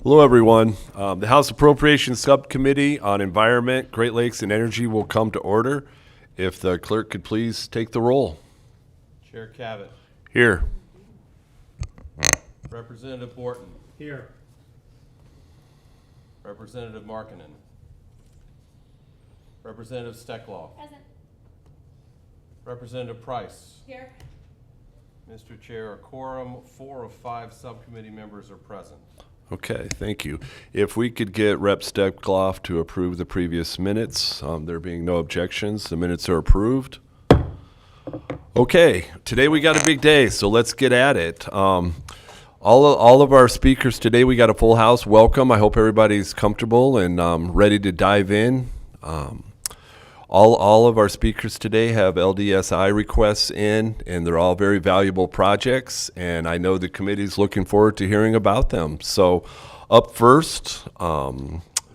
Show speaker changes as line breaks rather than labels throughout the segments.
Hello, everyone. The House Appropriations Subcommittee on Environment, Great Lakes, and Energy will come to order. If the clerk could please take the roll.
Chair Cabot.
Here.
Representative Borton.
Here.
Representative Markinen. Representative Steckloff.
Present.
Representative Price.
Here.
Mr. Chair, a quorum, 4 of 5 subcommittee members are present.
Okay, thank you. If we could get Rep. Steckloff to approve the previous minutes, there being no objections, the minutes are approved. Okay, today we got a big day, so let's get at it. All of our speakers today, we got a full house. Welcome. I hope everybody's comfortable and ready to dive in. All of our speakers today have LDSI requests in, and they're all very valuable projects, and I know the committee's looking forward to hearing about them. So up first,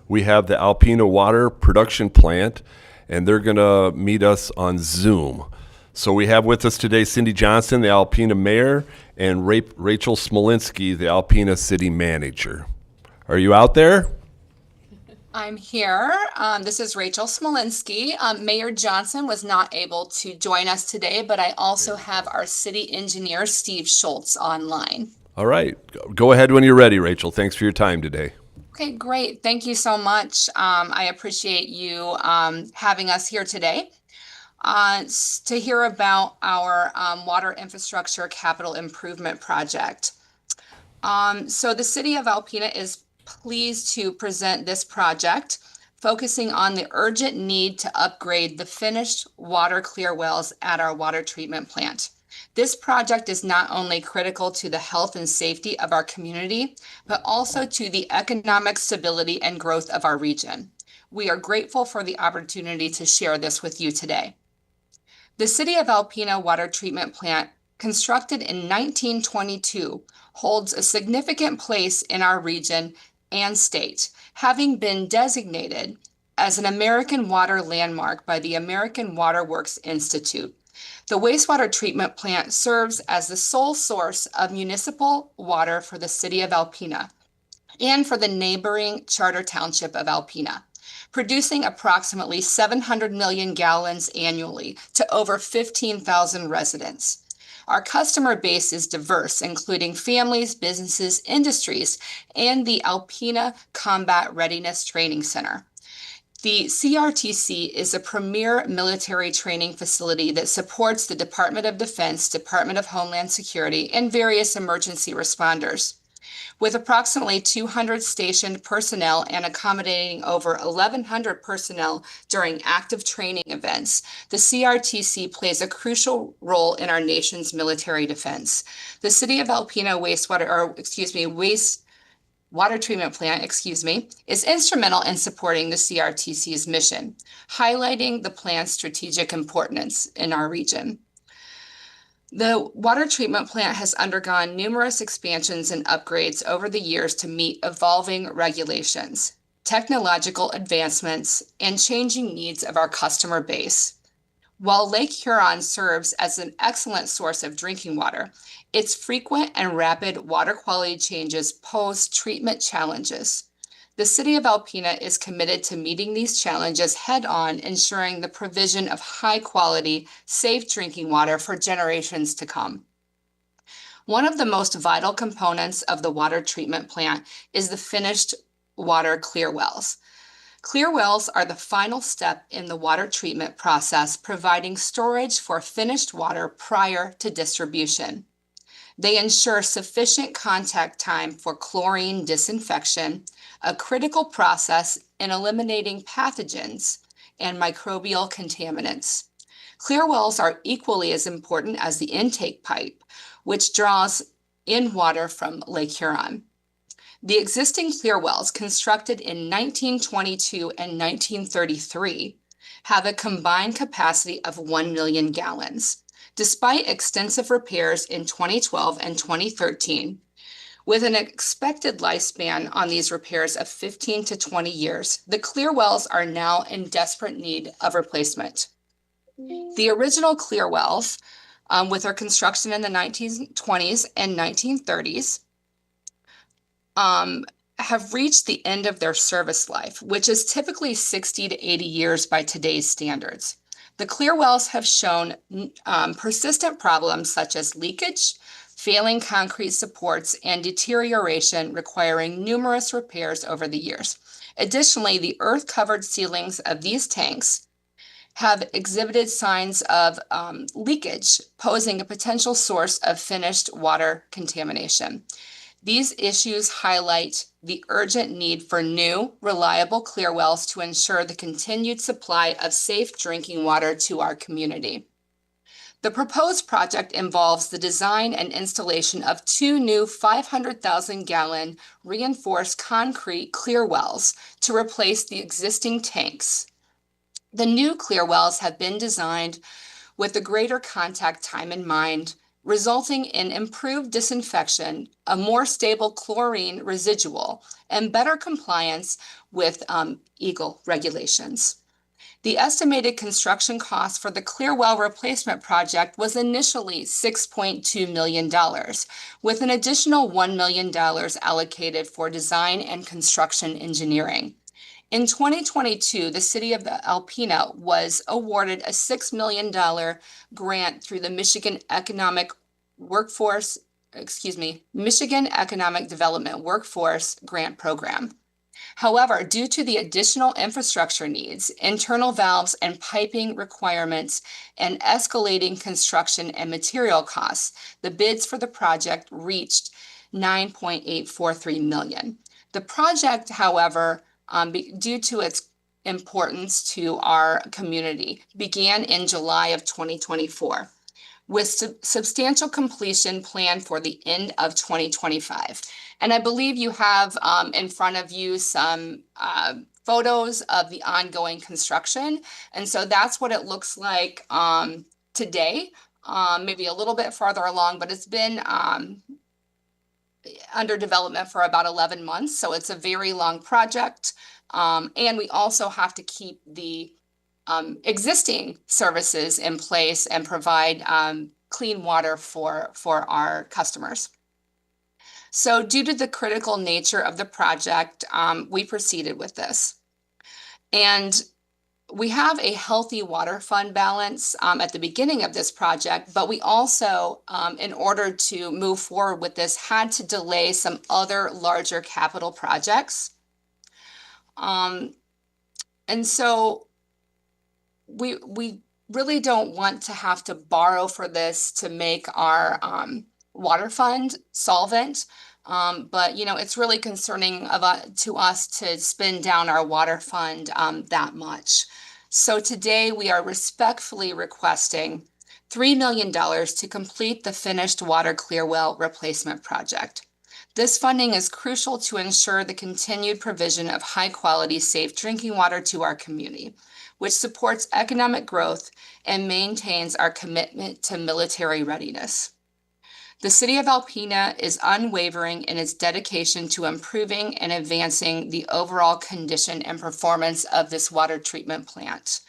we have the Alpena Water Production Plant, and they're going to meet us on Zoom. So we have with us today Cindy Johnson, the Alpena Mayor, and Rachel Smolinski, the Alpena City Manager. Are you out there?
I'm here. This is Rachel Smolinski. Mayor Johnson was not able to join us today, but I also have our city engineer, Steve Schultz, online.
All right. Go ahead when you're ready, Rachel. Thanks for your time today.
Okay, great. Thank you so much. I appreciate you having us here today to hear about our water infrastructure capital improvement project. So the city of Alpena is pleased to present this project, focusing on the urgent need to upgrade the finished water clear wells at our water treatment plant. This project is not only critical to the health and safety of our community, but also to the economic stability and growth of our region. We are grateful for the opportunity to share this with you today. The City of Alpena Water Treatment Plant, constructed in 1922, holds a significant place in our region and state, having been designated as an American Water Landmark by the American Water Works Institute. The wastewater treatment plant serves as the sole source of municipal water for the city of Alpena and for the neighboring charter township of Alpena, producing approximately 700 million gallons annually to over 15,000 residents. Our customer base is diverse, including families, businesses, industries, and the Alpena Combat Readiness Training Center. The CRTC is a premier military training facility that supports the Department of Defense, Department of Homeland Security, and various emergency responders. With approximately 200 stationed personnel and accommodating over 1,100 personnel during active training events, the CRTC plays a crucial role in our nation's military defense. The City of Alpena water treatment plant, is instrumental in supporting the CRTC's mission, highlighting the plant's strategic importance in our region. The water treatment plant has undergone numerous expansions and upgrades over the years to meet evolving regulations, technological advancements, and changing needs of our customer base. While Lake Huron serves as an excellent source of drinking water, its frequent and rapid water quality changes pose treatment challenges. The City of Alpena is committed to meeting these challenges head-on, ensuring the provision of high-quality, safe drinking water for generations to come. One of the most vital components of the water treatment plant is the finished water clear wells. Clear wells are the final step in the water treatment process, providing storage for finished water prior to distribution. They ensure sufficient contact time for chlorine disinfection, a critical process in eliminating pathogens and microbial contaminants. Clear wells are equally as important as the intake pipe, which draws in water from Lake Huron. The existing clear wells, constructed in 1922 and 1933, have a combined capacity of 1 million gallons. Despite extensive repairs in 2012 and 2013, with an expected lifespan on these repairs of 15 to 20 years, the clear wells are now in desperate need of replacement. The original clear wells, with their construction in the 1920s and 1930s, have reached the end of their service life, which is typically 60 to 80 years by today's standards. The clear wells have shown persistent problems such as leakage, failing concrete supports, and deterioration requiring numerous repairs over the years. Additionally, the earth-covered ceilings of these tanks have exhibited signs of leakage, posing a potential source of finished water contamination. These issues highlight the urgent need for new, reliable clear wells to ensure the continued supply of safe drinking water to our community. The proposed project involves the design and installation of 2 new 500,000-gallon reinforced concrete clear wells to replace the existing tanks. The new clear wells have been designed with a greater contact time in mind, resulting in improved disinfection, a more stable chlorine residual, and better compliance with EGLE regulations. The estimated construction cost for the clear well replacement project was initially $6.2 million, with an additional $1 million allocated for design and construction engineering. In 2022, the city of Alpena was awarded a $6 million grant through the Michigan Economic Development Workforce Grant Program. However, due to the additional infrastructure needs, internal valves and piping requirements, and escalating construction and material costs, the bids for the project reached $9.843 million. The project, however, due to its importance to our community, began in July of 2024, with substantial completion planned for the end of 2025. And I believe you have in front of you some photos of the ongoing construction. And so that's what it looks like today, maybe a little bit farther along, but it's been under development for about 11 months. So it's a very long project. And we also have to keep the existing services in place and provide clean water for our customers. So due to the critical nature of the project, we proceeded with this. And we have a healthy water fund balance at the beginning of this project, but we also, in order to move forward with this, had to delay some other larger capital projects. And so we really don't want to have to borrow for this to make our water fund solvent. But, you know, it's really concerning to us to spend down our water fund that much. So today we are respectfully requesting $3 million to complete the finished water clear well replacement project. This funding is crucial to ensure the continued provision of high-quality, safe drinking water to our community, which supports economic growth and maintains our commitment to military readiness. The City of Alpena is unwavering in its dedication to improving and advancing the overall condition and performance of this water treatment plant.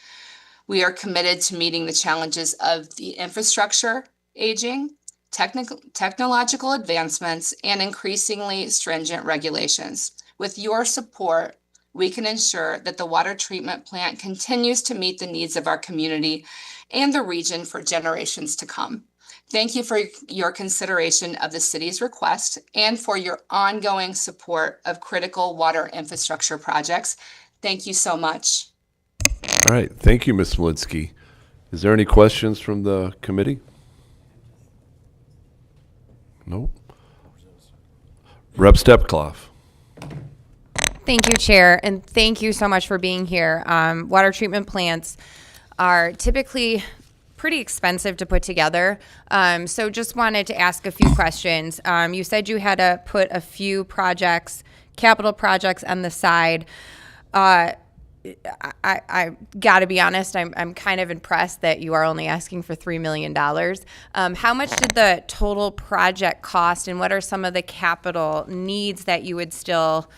We are committed to meeting the challenges of the infrastructure aging, technological advancements, and increasingly stringent regulations. With your support, we can ensure that the water treatment plant continues to meet the needs of our community and the region for generations to come. Thank you for your consideration of the city's request and for your ongoing support of critical water infrastructure projects. Thank you so much.
All right. Thank you, Ms. Malinsky. Is there any questions from the committee? No. Rep. Stepcloff.
Thank you, Chair, and thank you so much for being here. Water treatment plants are typically pretty expensive to put together. So just wanted to ask a few questions. You said you had to put a few projects, capital projects on the side. I got to be honest, I'm kind of impressed that you are only asking for $3 million. How much did the total project cost, and what are some of the capital needs that you would still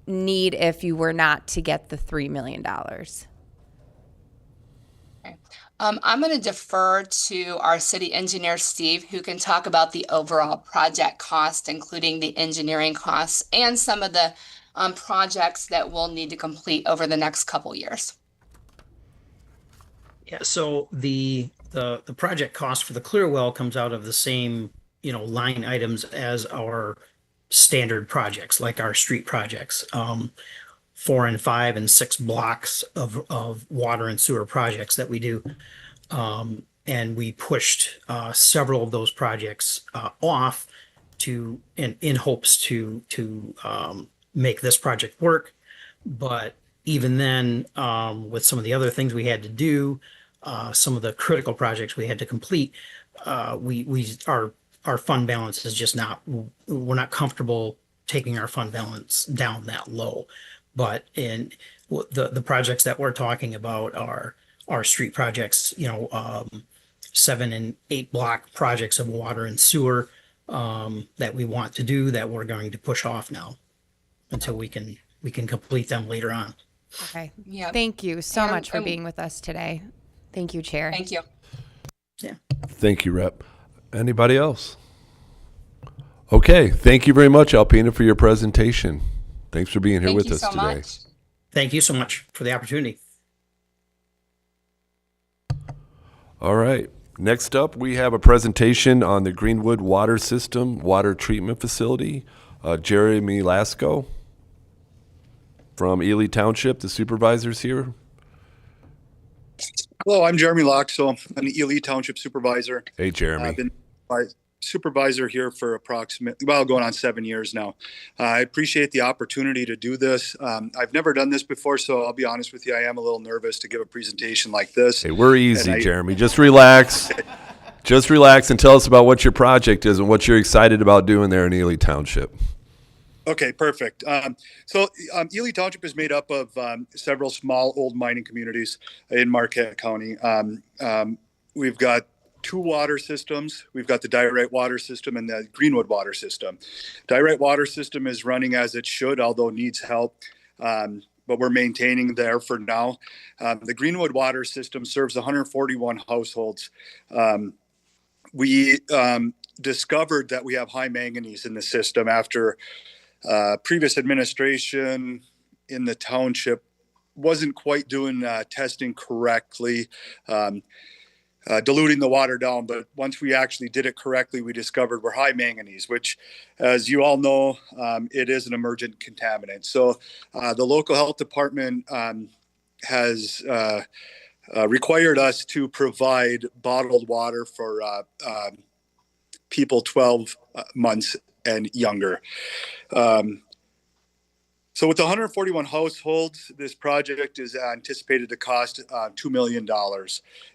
need if you were not to get the $3 million?
Okay. I'm going to defer to our city engineer, Steve, who can talk about the overall project cost, including the engineering costs and some of the projects that we'll need to complete over the next couple years.
Yeah, so the project cost for the clear well comes out of the same, line items as our standard projects, like our street projects. 4 and 5 and 6 blocks of water and sewer projects that we do. And we pushed several of those projects off in hopes to make this project work. But even then, with some of the other things we had to do, some of the critical projects we had to complete, our fund balance is just not, we're not comfortable taking our fund balance down that low. But in the projects that we're talking about are street projects, 7 and 8 block projects of water and sewer that we want to do, that we're going to push off now until we can complete them later on.
Okay.
Yeah.
Thank you so
And-
much for
and-
being with us today. Thank you, Chair.
Thank you.
Yeah.
Thank you, Rep. Anybody else? Okay, thank you very much, Alpina, for your presentation. Thanks for being here
Thank
with
you
us
so
today.
much.
Thank you so much for the opportunity.
All right. Next up, we have a presentation on the Greenwood Water System Water Treatment Facility. Jeremy Lasco from Ely Township, the supervisor's here.
Hello, I'm Jeremy Loxo. I'm the Ely Township Supervisor.
Hey, Jeremy.
I've been supervisor here for going on 7 years now. I appreciate the opportunity to do this. I've never done this before, so I'll be honest with you, I am a little nervous to give a presentation like this.
Hey, we're easy, Jeremy. Just relax. Just relax and tell us about what your project is and what you're excited about doing there in Ely Township.
Okay, perfect. Ely Township is made up of several small old mining communities in Marquette County. We've got 2 water systems. We've got the Diorite water system and the Greenwood water system. Diorite water system is running as it should, although needs help, but we're maintaining there for now. The Greenwood water system serves 141 households. We discovered that we have high manganese in the system after previous administration in the township wasn't quite doing testing correctly, diluting the water down. But once we actually did it correctly, we discovered we're high manganese, which, as you all know, it is an emergent contaminant. So the local health department has required us to provide bottled water for people 12 months and younger. So with 141 households, this project is anticipated to cost $2 million.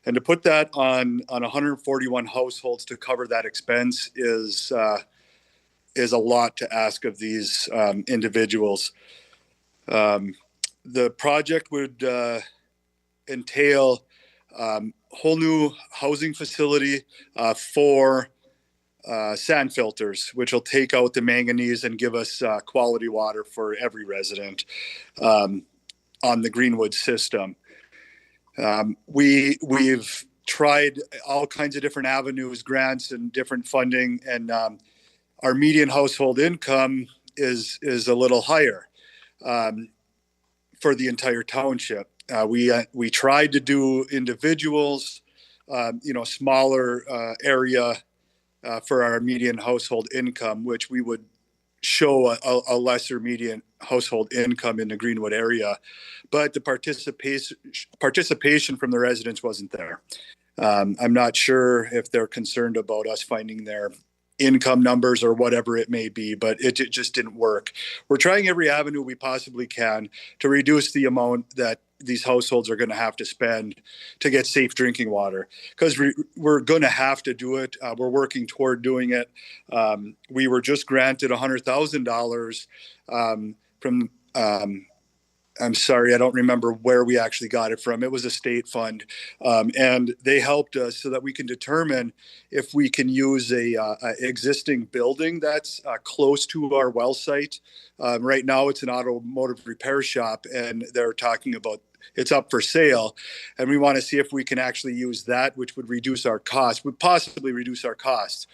And to put that on 141 households to cover that expense is a lot to ask of these individuals. The project would entail whole new housing facility for sand filters, which will take out the manganese and give us quality water for every resident on the Greenwood system. We've tried all kinds of different avenues, grants and different funding, and our median household income is a little higher for the entire township. We tried to do individuals, smaller area for our median household income, which we would show a lesser median household income in the Greenwood area, but the participation from the residents wasn't there. I'm not sure if they're concerned about us finding their income numbers or whatever it may be, but it just didn't work. We're trying every avenue we possibly can to reduce the amount that these households are going to have to spend to get safe drinking water, because we're going to have to do it. We're working toward doing it. We were just granted $100,000 from I'm sorry, I don't remember where we actually got it from. It was a state fund, and they helped us so that we can determine if we can use a existing building that's close to our well site. Right now, it's an automotive repair shop, and they're talking about it's up for sale, and we want to see if we can actually use that, which would reduce our costs, would possibly reduce our costs.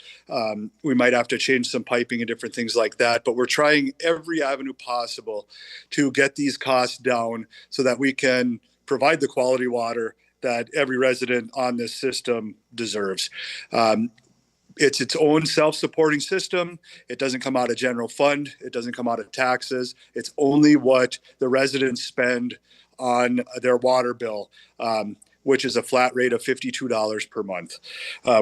We might have to change some piping and different things like that, but we're trying every avenue possible to get these costs down so that we can provide the quality water that every resident on this system deserves. It's its own self-supporting system. It doesn't come out of general fund. It doesn't come out of taxes. It's only what the residents spend on their water bill, which is a flat rate of $52 per month.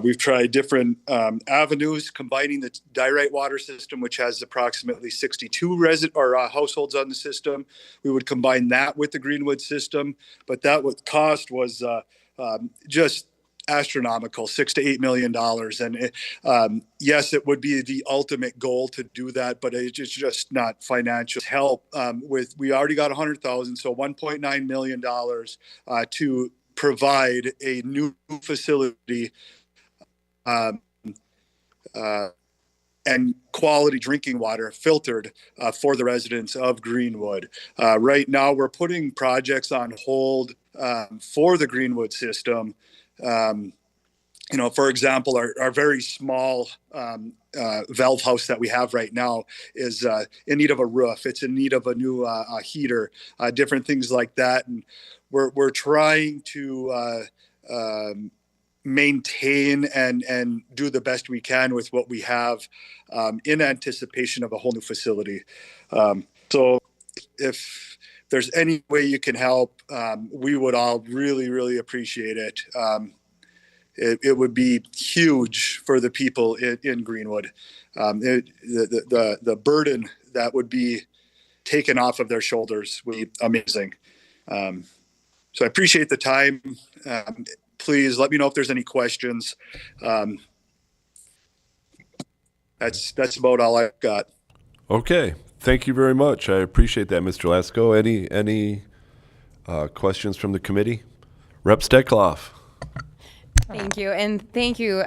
We've tried different avenues, combining the Diorite water system, which has approximately 62 households on the system. We would combine that with the Greenwood system, but that cost was just astronomical, $6 to $8 million. And yes, it would be the ultimate goal to do that, but it's just not financial help. We already got 100,000, so $1.9 million to provide a new facility and quality drinking water filtered for the residents of Greenwood. Right now, we're putting projects on hold for the Greenwood system. For example, our very small valve house that we have right now is in need of a roof. It's in need of a new heater, different things like that. And we're trying to maintain and do the best we can with what we have in anticipation of a whole new facility. So if there's any way you can help, we would all really, really appreciate it. It would be huge for the people in Greenwood. The burden that would be taken off of their shoulders would be amazing. So I appreciate the time. Please let me know if there's any questions. That's about all I've got.
Okay. Thank you very much. I appreciate that, Mr. Lasko. Any questions from the committee? Rep. Steckloff.
Thank you. And thank you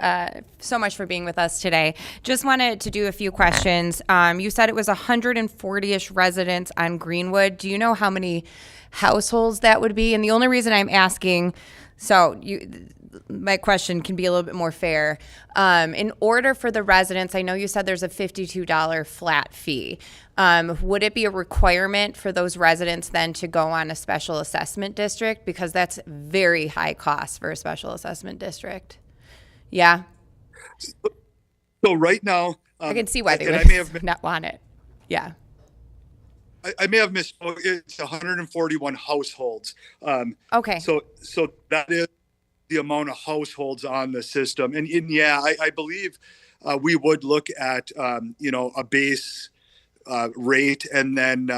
so much for being with us today. Just wanted to do a few questions. You said it was 140-ish residents on Greenwood. Do you know how many households that would be? And the only reason I'm asking, my question can be a little bit more fair. In order for the residents, I know you said there's a $52 flat fee. Would it be a requirement for those residents then to go on a special assessment district? Because that's very high cost for a special assessment district. Yeah.
So right now,
I can see why they would not want it. Yeah.
I may have missed. It's 141 households.
Okay.
So that is the amount of households on the system. And yeah, I believe we would look at, a base rate and then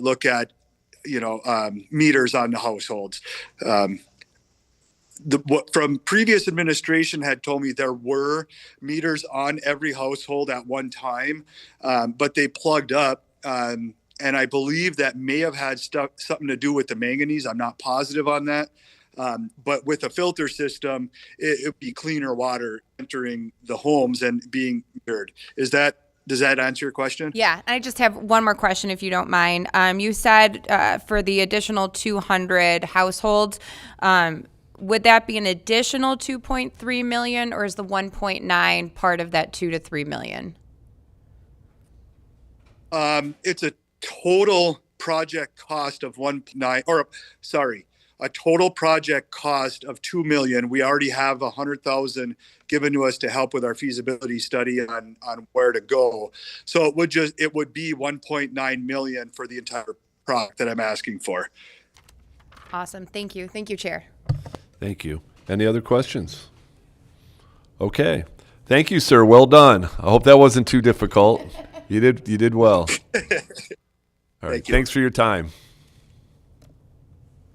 look at, meters on the households. What from previous administration had told me there were meters on every household at one time, but they plugged up. And I believe that may have had something to do with the manganese. I'm not positive on that. But with a filter system, it would be cleaner water entering the homes and being mirrored. Does that answer your question?
Yeah. I just have one more question, if you don't mind. You said for the additional 200 households, would that be an additional 2.3 million, or is the 1.9 part of that 2 to 3 million?
It's a total project cost of a total project cost of $2 million. We already have $100,000 given to us to help with our feasibility study on where to go. So it would be $1.9 million for the entire project that I'm asking for.
Awesome. Thank you. Thank you, Chair.
Thank you. Any other questions? Okay. Thank you, sir. Well done. I hope that wasn't too difficult. You did well. All right. Thanks for your time.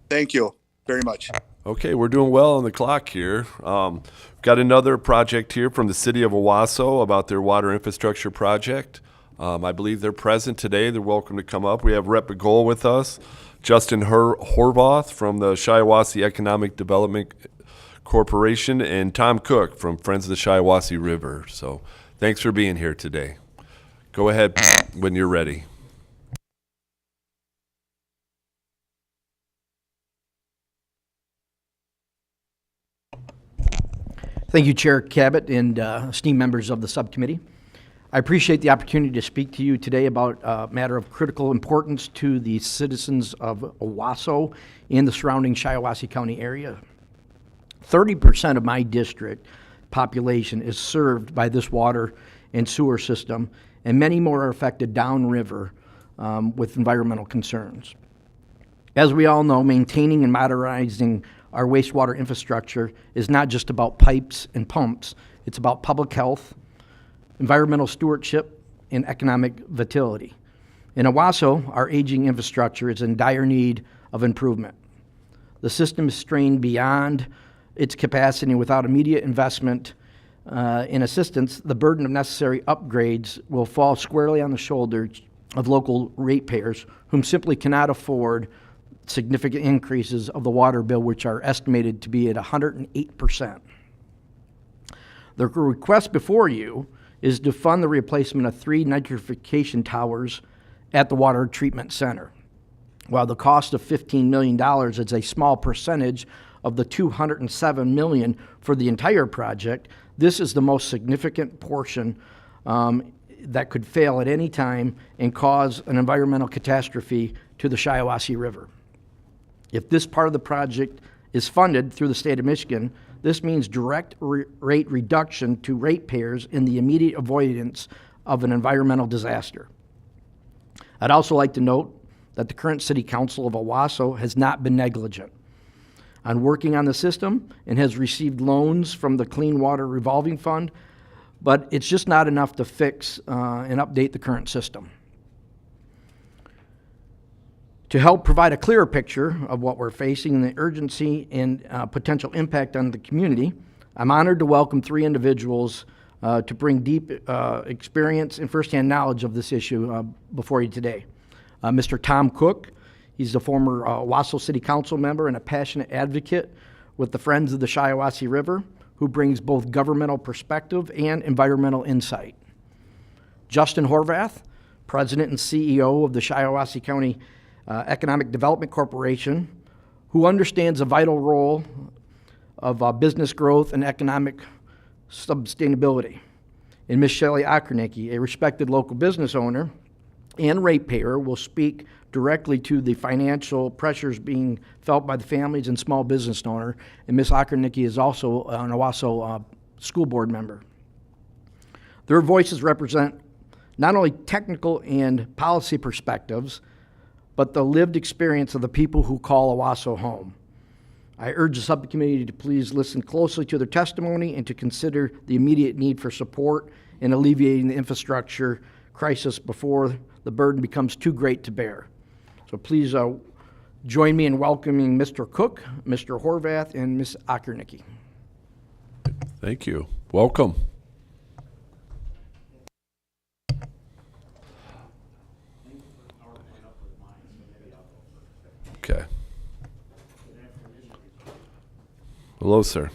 Thank you very much.
Okay, we're doing well on the clock here. Got another project here from the city of Owasso about their water infrastructure project. I believe they're present today. They're welcome to come up. We have Rep. Begole with us, Justin Horvath from the Shiawassee Economic Development Corporation, and Tom Cook from Friends of the Shiawassee River. So thanks for being here today. Go ahead when you're ready.
Thank you, Chair Cabot and esteemed members of the subcommittee. I appreciate the opportunity to speak to you today about a matter of critical importance to the citizens of Owasso and the surrounding Shiawassee County area. 30% of my district population is served by this water and sewer system, and many more are affected downriver with environmental concerns. As we all know, maintaining and modernizing our wastewater infrastructure is not just about pipes and pumps. It's about public health, environmental stewardship, and economic vitality. In Owasso, our aging infrastructure is in dire need of improvement. The system is strained beyond its capacity, and without immediate investment in assistance, the burden of necessary upgrades will fall squarely on the shoulders of local ratepayers whom simply cannot afford significant increases of the water bill, which are estimated to be at 108%. The request before you is to fund the replacement of 3 nitrification towers at the water treatment center. While the cost of $15 million is a small percentage of the $207 million for the entire project, this is the most significant portion that could fail at any time and cause an environmental catastrophe to the Shiawassee River. If this part of the project is funded through the state of Michigan, this means direct rate reduction to ratepayers in the immediate avoidance of an environmental disaster. I'd also like to note that the current City Council of Owasso has not been negligent on working on the system and has received loans from the Clean Water Revolving Fund, but it's just not enough to fix and update the current system. To help provide a clearer picture of what we're facing and the urgency and potential impact on the community, I'm honored to welcome 3 individuals to bring deep experience and firsthand knowledge of this issue before you today. Mr. Tom Cook, he's a former Owasso City Council member and a passionate advocate with the Friends of the Shiawassee River, who brings both governmental perspective and environmental insight. Justin Horvath, President and CEO of the Shiawassee County Economic Development Corporation, who understands the vital role of business growth and economic sustainability. And Ms. Shelley Okernicki, a respected local business owner and ratepayer, will speak directly to the financial pressures being felt by the families and small business owner. And Ms. Okernicki is also an Owasso school board member. Their voices represent not only technical and policy perspectives, but the lived experience of the people who call Owasso home. I urge the subcommittee to please listen closely to their testimony and to consider the immediate need for support in alleviating the infrastructure crisis before the burden becomes too great to bear. So please join me in welcoming Mr. Cook, Mr. Horvath, and Ms. Okernicki.
Thank you. Welcome. Okay. Hello, sir.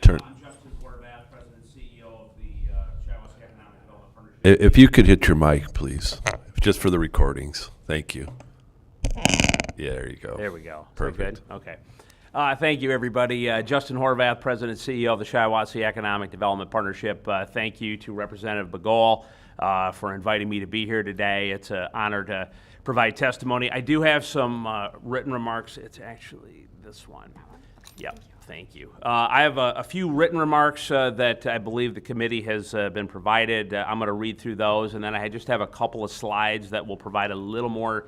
Turn.
I'm Justin Horvath, President and CEO of the Shiawassee Economic Development Partnership.
If you could hit your mic, please, just for the recordings. Thank you. Yeah, there you go.
There we go.
Perfect.
Good? Okay. Thank you, everybody. Justin Horvath, President and CEO of the Shiawassee Economic Development Partnership. Thank you to Representative Begol for inviting me to be here today. It's an honor to provide testimony. I do have some written remarks. It's actually this one. Yep. Thank you. I have a few written remarks that I believe the committee has been provided. I'm going to read through those, and then I just have a couple of slides that will provide a little more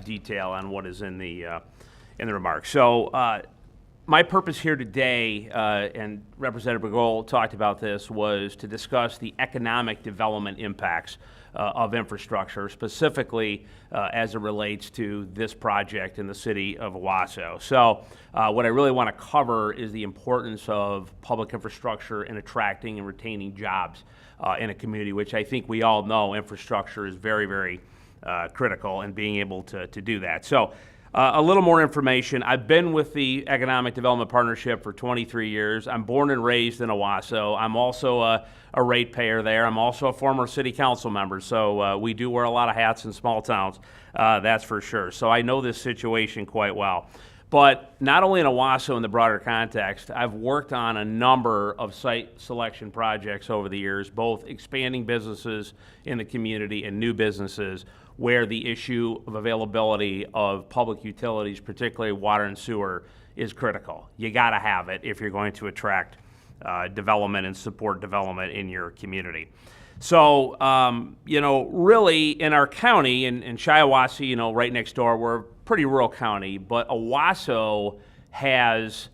detail on what is in the remarks. So my purpose here today, and Representative Begol talked about this, was to discuss the economic development impacts of infrastructure, specifically as it relates to this project in the city of Owasso. So what I really want to cover is the importance of public infrastructure in attracting and retaining jobs in a community, which I think we all know infrastructure is very, very critical in being able to do that. So A little more information. I've been with the Economic Development Partnership for 23 years. I'm born and raised in Owasso. I'm also a ratepayer there. I'm also a former city council member, so we do wear a lot of hats in small towns, that's for sure. So I know this situation quite well. But not only in Owasso in the broader context, I've worked on a number of site selection projects over the years, both expanding businesses in the community and new businesses, where the issue of availability of public utilities, particularly water and sewer, is critical. You gotta have it if you're going to attract development and support development in your community. So, really in our county, in Shiawassee, right next door, we're a pretty rural county, but Owasso has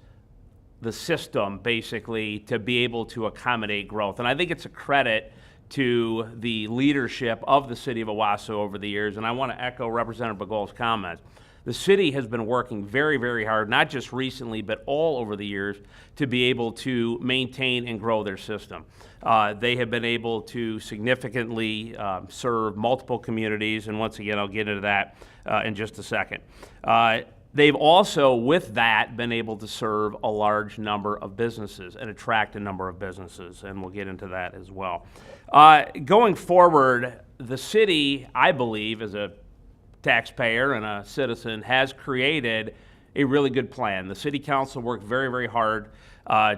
the system basically to be able to accommodate growth. And I think it's a credit to the leadership of the city of Owasso over the years, and I want to echo Representative Bagol's comments. The city has been working very, very hard, not just recently, but all over the years, to be able to maintain and grow their system. They have been able to significantly serve multiple communities, and once again, I'll get into that in just a second. They've also, with that, been able to serve a large number of businesses and attract a number of businesses, and we'll get into that as well. Going forward, the city, I believe, as a taxpayer and a citizen, has created a really good plan. The city council worked very, very hard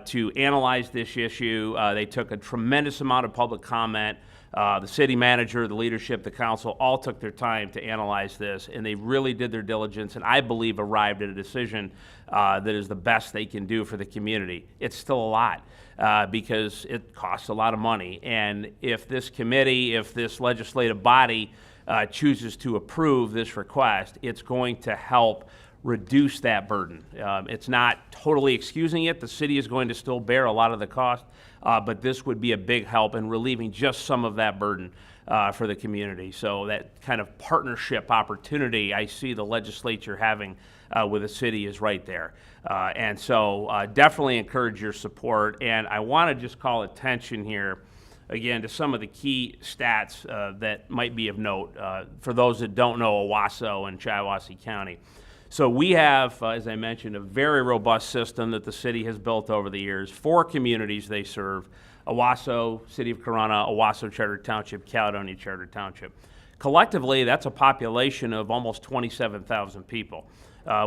to analyze this issue. They took a tremendous amount of public comment. The city manager, the leadership, the council all took their time to analyze this, and they really did their diligence, and I believe arrived at a decision that is the best they can do for the community. It's still a lot because it costs a lot of money, and if this committee, if this legislative body chooses to approve this request, it's going to help reduce that burden. It's not totally excusing it. The city is going to still bear a lot of the cost, but this would be a big help in relieving just some of that burden for the community. So that kind of partnership opportunity I see the legislature having with the city is right there. And so definitely encourage your support. And I want to just call attention here again to some of the key stats that might be of note for those that don't know Owasso and Shiawassee County. So we have, as I mentioned, a very robust system that the city has built over the years. 4 communities they serve: Owasso, City of Corona, Owasso Charter Township, Caledonia Charter Township. Collectively, that's a population of almost 27,000 people,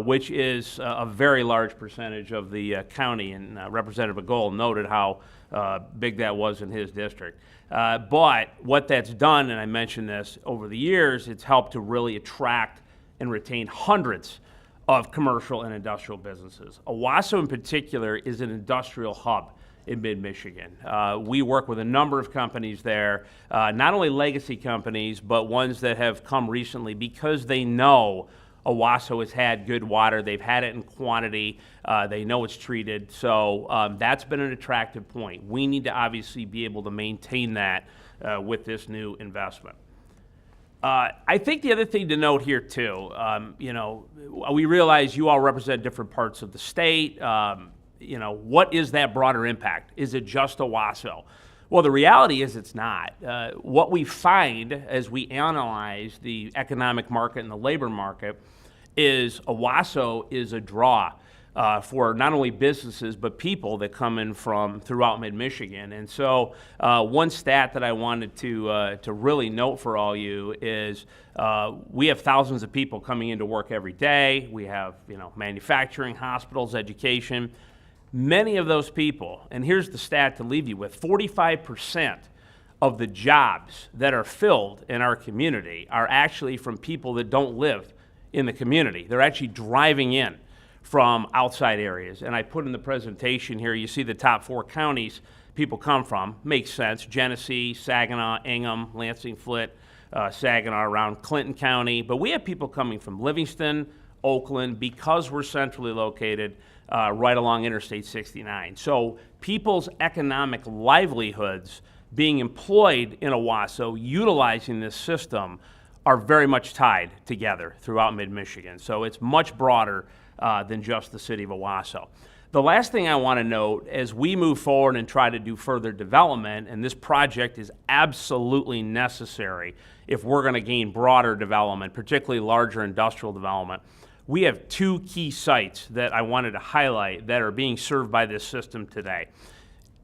which is a very large percentage of the county, and Representative Bagol noted how big that was in his district. But what that's done, and I mentioned this, over the years, it's helped to really attract and retain hundreds of commercial and industrial businesses. Owasso in particular is an industrial hub in mid-Michigan. We work with a number of companies there, not only legacy companies, but ones that have come recently because they know Owasso has had good water. They've had it in quantity. They know it's treated. So that's been an attractive point. We need to obviously be able to maintain that with this new investment. I think the other thing to note here too, we realize you all represent different parts of the state. What is that broader impact? Is it just Owasso? Well, the reality is it's not. What we find as we analyze the economic market and the labor market is Owasso is a draw for not only businesses but people that come in from throughout mid-Michigan. And so one stat that I wanted to really note for all you is we have thousands of people coming into work every day. We have manufacturing, hospitals, education. Many of those people, and here's the stat to leave you with, 45% of the jobs that are filled in our community are actually from people that don't live in the community. They're actually driving in from outside areas. And I put in the presentation here, you see the top 4 counties people come from. Makes sense: Genesee, Saginaw, Ingham, Lansing, Flitt, Saginaw, around Clinton County. But we have people coming from Livingston, Oakland, because we're centrally located right along Interstate 69. So people's economic livelihoods being employed in Owasso, utilizing this system, are very much tied together throughout mid-Michigan. So it's much broader than just the city of Owasso. The last thing I want to note as we move forward and try to do further development, and this project is absolutely necessary if we're going to gain broader development, particularly larger industrial development, we have two key sites that I wanted to highlight that are being served by this system today.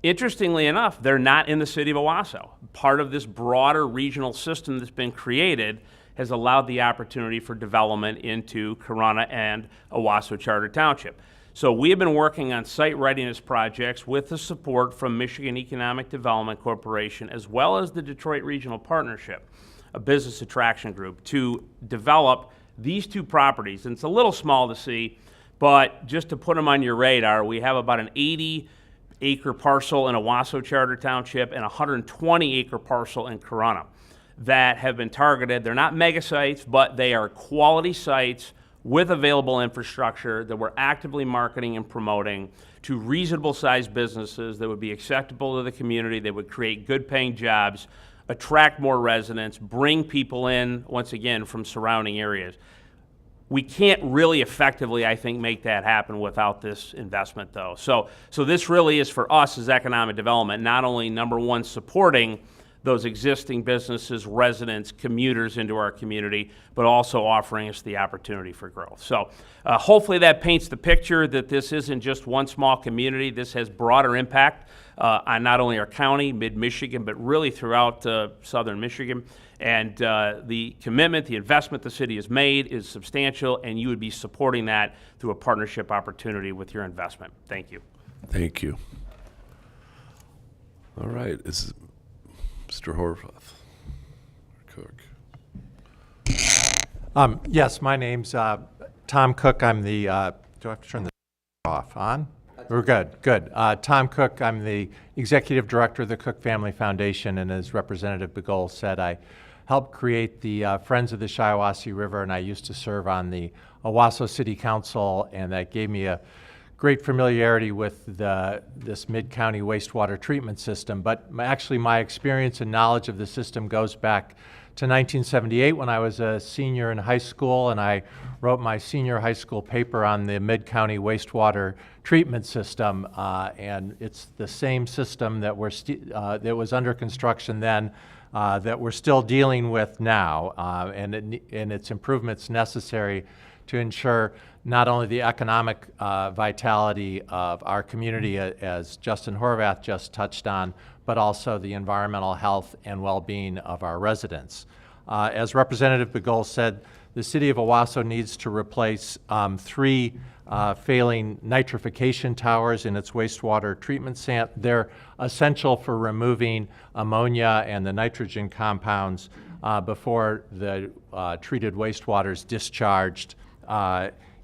Interestingly enough, they're not in the city of Owasso. Part of this broader regional system that's been created has allowed the opportunity for development into Corunna and Owasso Charter Township. So we have been working on site readiness projects with the support from Michigan Economic Development Corporation as well as the Detroit Regional Partnership, a business attraction group, to develop these two properties. And it's a little small to see, but just to put them on your radar, we have about an 80-acre parcel in Owasso Charter Township and a 120-acre parcel in Corunna that have been targeted. They're not mega sites, but they are quality sites with available infrastructure that we're actively marketing and promoting to reasonable sized businesses that would be acceptable to the community, that would create good paying jobs, attract more residents, bring people in, once again, from surrounding areas. We can't really effectively, I think, make that happen without this investment, though. So this really is for us as economic development, not only, number one, supporting those existing businesses, residents, commuters into our community, but also offering us the opportunity for growth. So hopefully that paints the picture that this isn't just one small community. This has broader impact on not only our county, mid-Michigan, but really throughout southern Michigan. And the commitment, the investment the city has made is substantial, and you would be supporting that through a partnership opportunity with your investment. Thank you.
Thank you. All right, Mr. Horvath, Cook.
Yes, my name's Tom Cook. I'm the, do I have to turn this off? On? We're good, good. Tom Cook, I'm the Executive Director of the Cook Family Foundation, and as Representative Begole said, I helped create the Friends of the Shiawassee River, and I used to serve on the Owasso City Council, and that gave me a great familiarity with this mid-county wastewater treatment system. But actually my experience and knowledge of the system goes back to 1978 when I was a senior in high school, and I wrote my senior high school paper on the mid-county wastewater treatment system. And it's the same system that that was under construction then that we're still dealing with now, and its improvements necessary to ensure not only the economic vitality of our community, as Justin Horvath just touched on, but also the environmental health and well-being of our residents. As Representative Begole said, the city of Owasso needs to replace 3 failing nitrification towers in its wastewater treatment plant. They're essential for removing ammonia and the nitrogen compounds before the treated wastewater is discharged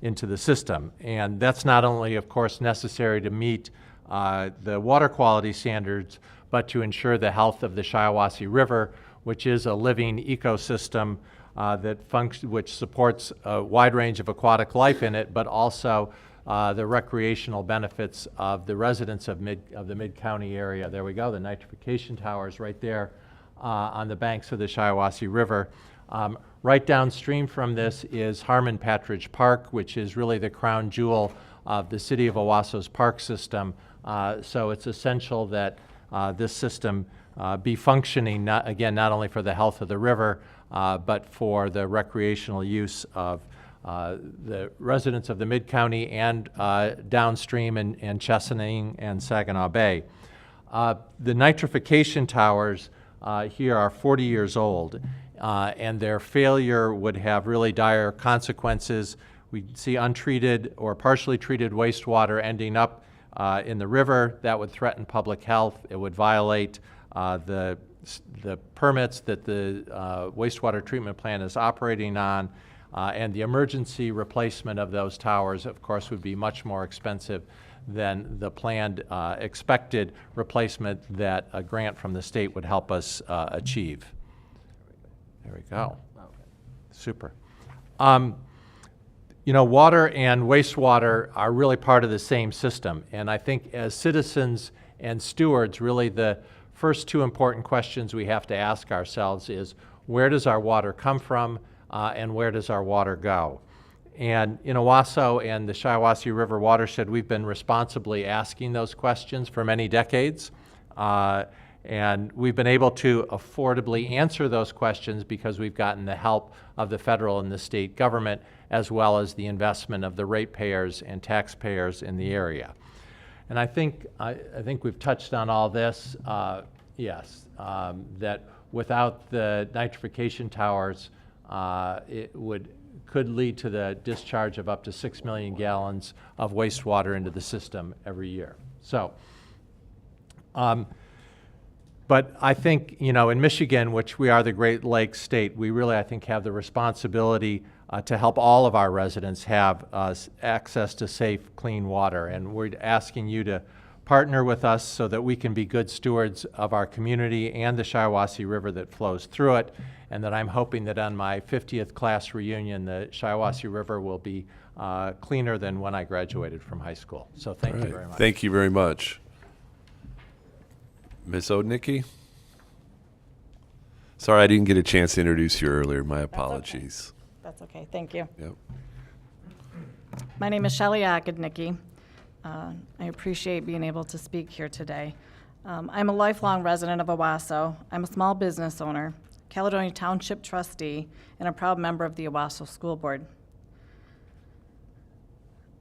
into the system. And that's not only, of course, necessary to meet the water quality standards, but to ensure the health of the Shiawassee River, which is a living ecosystem which supports a wide range of aquatic life in it, but also the recreational benefits of the residents of the Mid-County area. There we go, the nitrification towers right there on the banks of the Shiawassee River. Right downstream from this is Harmon Patridge Park, which is really the crown jewel of the city of Owasso's park system. So it's essential that this system be functioning, not only for the health of the river, but for the recreational use of the residents of the Mid-County and downstream in Chesaning and Saginaw Bay. The nitrification towers here are 40 years old, and their failure would have really dire consequences. We see untreated or partially treated wastewater ending up in the river. That would threaten public health. It would violate the permits that the wastewater treatment plant is operating on, and the emergency replacement of those towers, of course, would be much more expensive than the planned expected replacement that a grant from the state would help us achieve. There we go. Super. You know, water and wastewater are really part of the same system, and I think as citizens and stewards, really the first 2 important questions we have to ask ourselves is, where does our water come from, and where does our water go? And in Owasso and the Shiawassee River watershed, we've been responsibly asking those questions for many decades. And we've been able to affordably answer those questions because we've gotten the help of the federal and the state government as well as the investment of the ratepayers and taxpayers in the area. And I think we've touched on all this. Yes, that without the nitrification towers, it could lead to the discharge of up to 6 million gallons of wastewater into the system every year. So, but I think, you know, in Michigan, which we are the Great Lakes state, we really, I think, have the responsibility to help all of our residents have access to safe, clean water. And we're asking you to partner with us so that we can be good stewards of our community and the Shiawassee River that flows through it, and that I'm hoping that on my 50th class reunion, the Shiawassee River will be cleaner than when I graduated from high school. So thank you very much.
Thank you very much. Ms. Odnicki? Sorry, I didn't get a chance to introduce you earlier. My apologies.
That's okay. Thank you.
Yep.
My name is Shelley Akadnicki. I appreciate being able to speak here today. I'm a lifelong resident of Owasso. I'm a small business owner, Caledonia Township trustee, and a proud member of the Owasso School Board.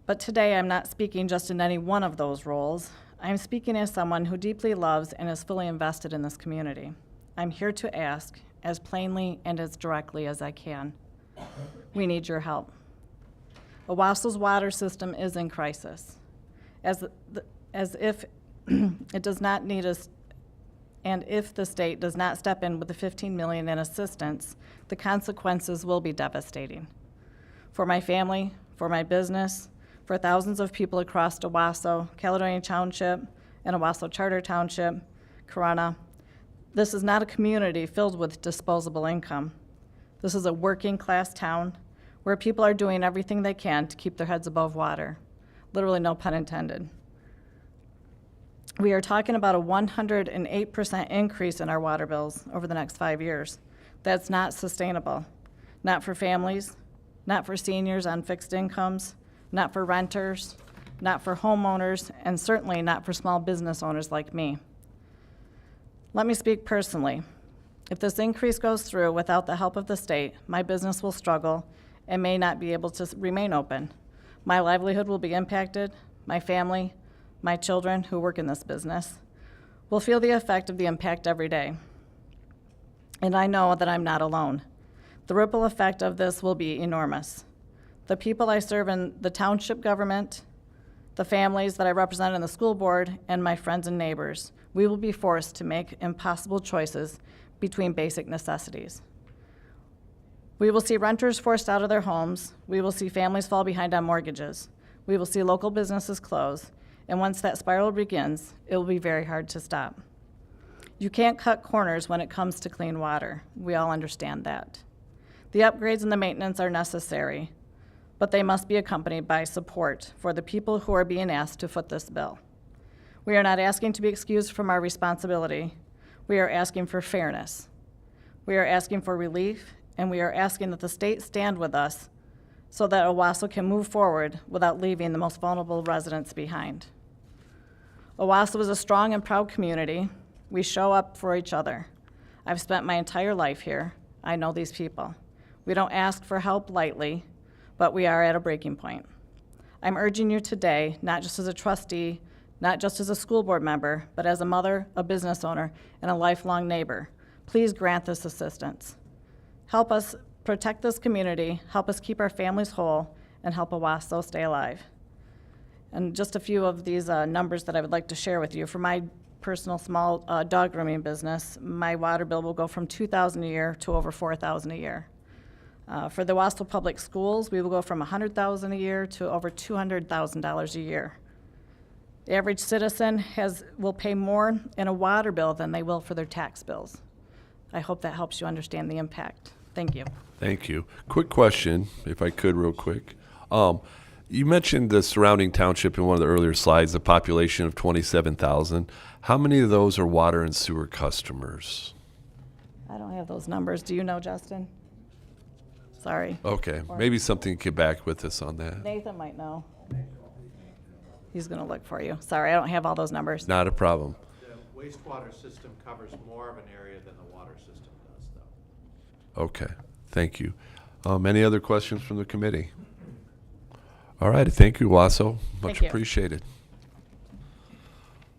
But today I'm not speaking just in any one of those roles. I'm speaking as someone who deeply loves and is fully invested in this community. I'm here to ask, as plainly and as directly as I can, we need your help. Owasso's water system is in crisis. As if it does not need us, and if the state does not step in with the $15 million in assistance, the consequences will be devastating. For my family, for my business, for thousands of people across Owasso, Caledonia Township, and Owasso Charter Township, Corona, this is not a community filled with disposable income. This is a working class town where people are doing everything they can to keep their heads above water. Literally, no pun intended. We are talking about a 108% increase in our water bills over the next 5 years. That's not sustainable. Not for families, not for seniors on fixed incomes, not for renters, not for homeowners, and certainly not for small business owners like me. Let me speak personally. If this increase goes through without the help of the state, my business will struggle and may not be able to remain open. My livelihood will be impacted. My family, my children who work in this business, will feel the effect of the impact every day. And I know that I'm not alone. The ripple effect of this will be enormous. The people I serve in the township government, the families that I represent in the school board, and my friends and neighbors, we will be forced to make impossible choices between basic necessities. We will see renters forced out of their homes. We will see families fall behind on mortgages. We will see local businesses close. And once that spiral begins, it will be very hard to stop. You can't cut corners when it comes to clean water. We all understand that. The upgrades and the maintenance are necessary, but they must be accompanied by support for the people who are being asked to foot this bill. We are not asking to be excused from our responsibility. We are asking for fairness. We are asking for relief, and we are asking that the state stand with us so that Owasso can move forward without leaving the most vulnerable residents behind. Owasso is a strong and proud community. We show up for each other. I've spent my entire life here. I know these people. We don't ask for help lightly, but we are at a breaking point. I'm urging you today, not just as a trustee, not just as a school board member, but as a mother, a business owner, and a lifelong neighbor. Please grant this assistance. Help us protect this community, help us keep our families whole, and help Owasso stay alive. And just a few of these numbers that I would like to share with you. For my personal small dog grooming business, my water bill will go from $2,000 a year to over $4,000 a year. For the Owasso Public Schools, we will go from $100,000 a year to over $200,000 a year. The average citizen will pay more in a water bill than they will for their tax bills. I hope that helps you understand the impact. Thank you.
Thank you. Quick question, if I could, real quick. You mentioned the surrounding township in one of the earlier slides, a population of 27,000. How many of those are water and sewer customers?
I don't have those numbers. Do you know, Justin? Sorry.
Okay, maybe something to get back with us on that.
Nathan might know. He's going to look for you. Sorry, I don't have all those numbers.
Not a problem.
The wastewater system covers more of an area than the water system does, though.
Okay, thank you. Any other questions from the committee? All right, thank you, Wasso. Much
Thank you.
appreciated.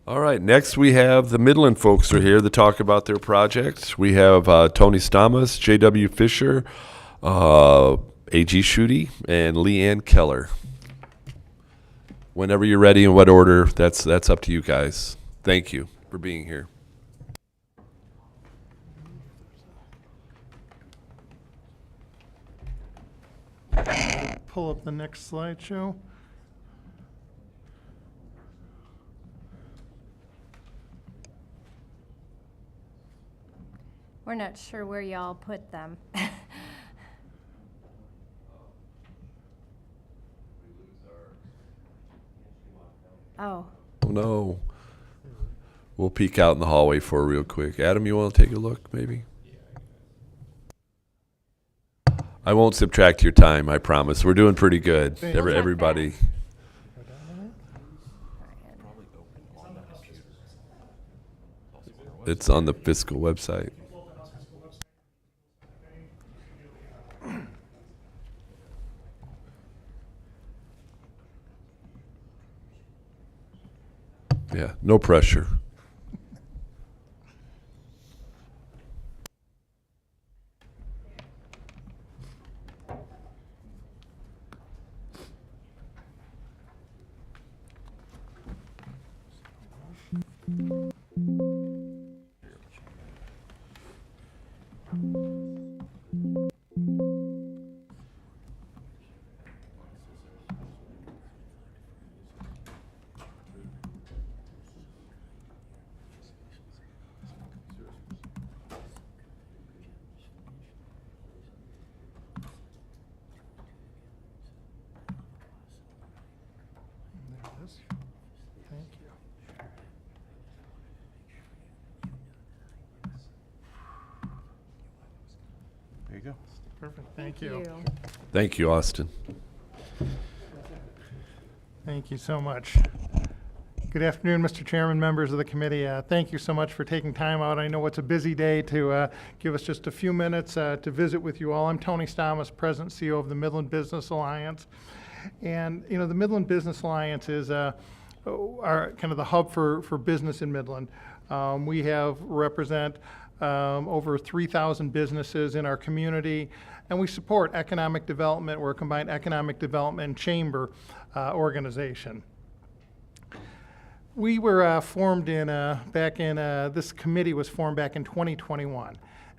All right, next we have the Midland folks are here to talk about their project. We have Tony Stamas, J.W. Fisher, A.G. Schutte, and Leanne Keller. Whenever you're ready, in what order, that's up to you guys. Thank you for being here.
Pull up the next slideshow.
We're not sure where y'all put them. Oh,
Oh, no. We'll peek out in the hallway for real quick. Adam, you want to take a look, maybe? I won't subtract your time, I promise. We're doing pretty good. Everybody. It's on the fiscal website. Yeah, no pressure.
There it is. Thank you.
There you go.
Perfect, thank you.
Thank you, Austin.
Thank you so much. Good afternoon, Mr. Chairman, members of the committee. Thank you so much for taking time out. I know it's a busy day to give us just a few minutes to visit with you all. I'm Tony Stamas, President and CEO of the Midland Business Alliance. And, you know, the Midland Business Alliance is our kind of the hub for business in Midland. We represent over 3,000 businesses in our community, and we support economic development. We're a combined economic development and chamber organization. We were formed this committee was formed back in 2021.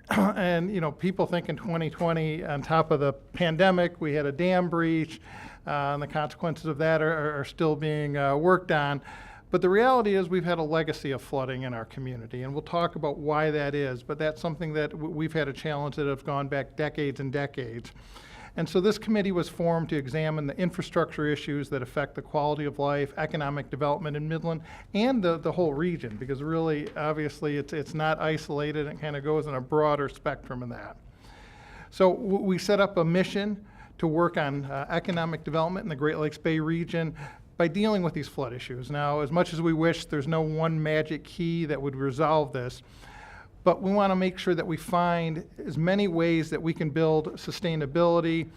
And, you know, people think in 2020, on top of the pandemic, we had a dam breach, and the consequences of that are still being worked on. But the reality is we've had a legacy of flooding in our community, and we'll talk about why that is, but that's something that we've had a challenge that have gone back decades and decades. And so this committee was formed to examine the infrastructure issues that affect the quality of life, economic development in Midland, and the whole region, because really, obviously, it's not isolated. It kind of goes in a broader spectrum of that. So we set up a mission to work on economic development in the Great Lakes Bay region by dealing with these flood issues. Now, as much as we wish there's no one magic key that would resolve this, but we want to make sure that we find as many ways that we can build sustainability,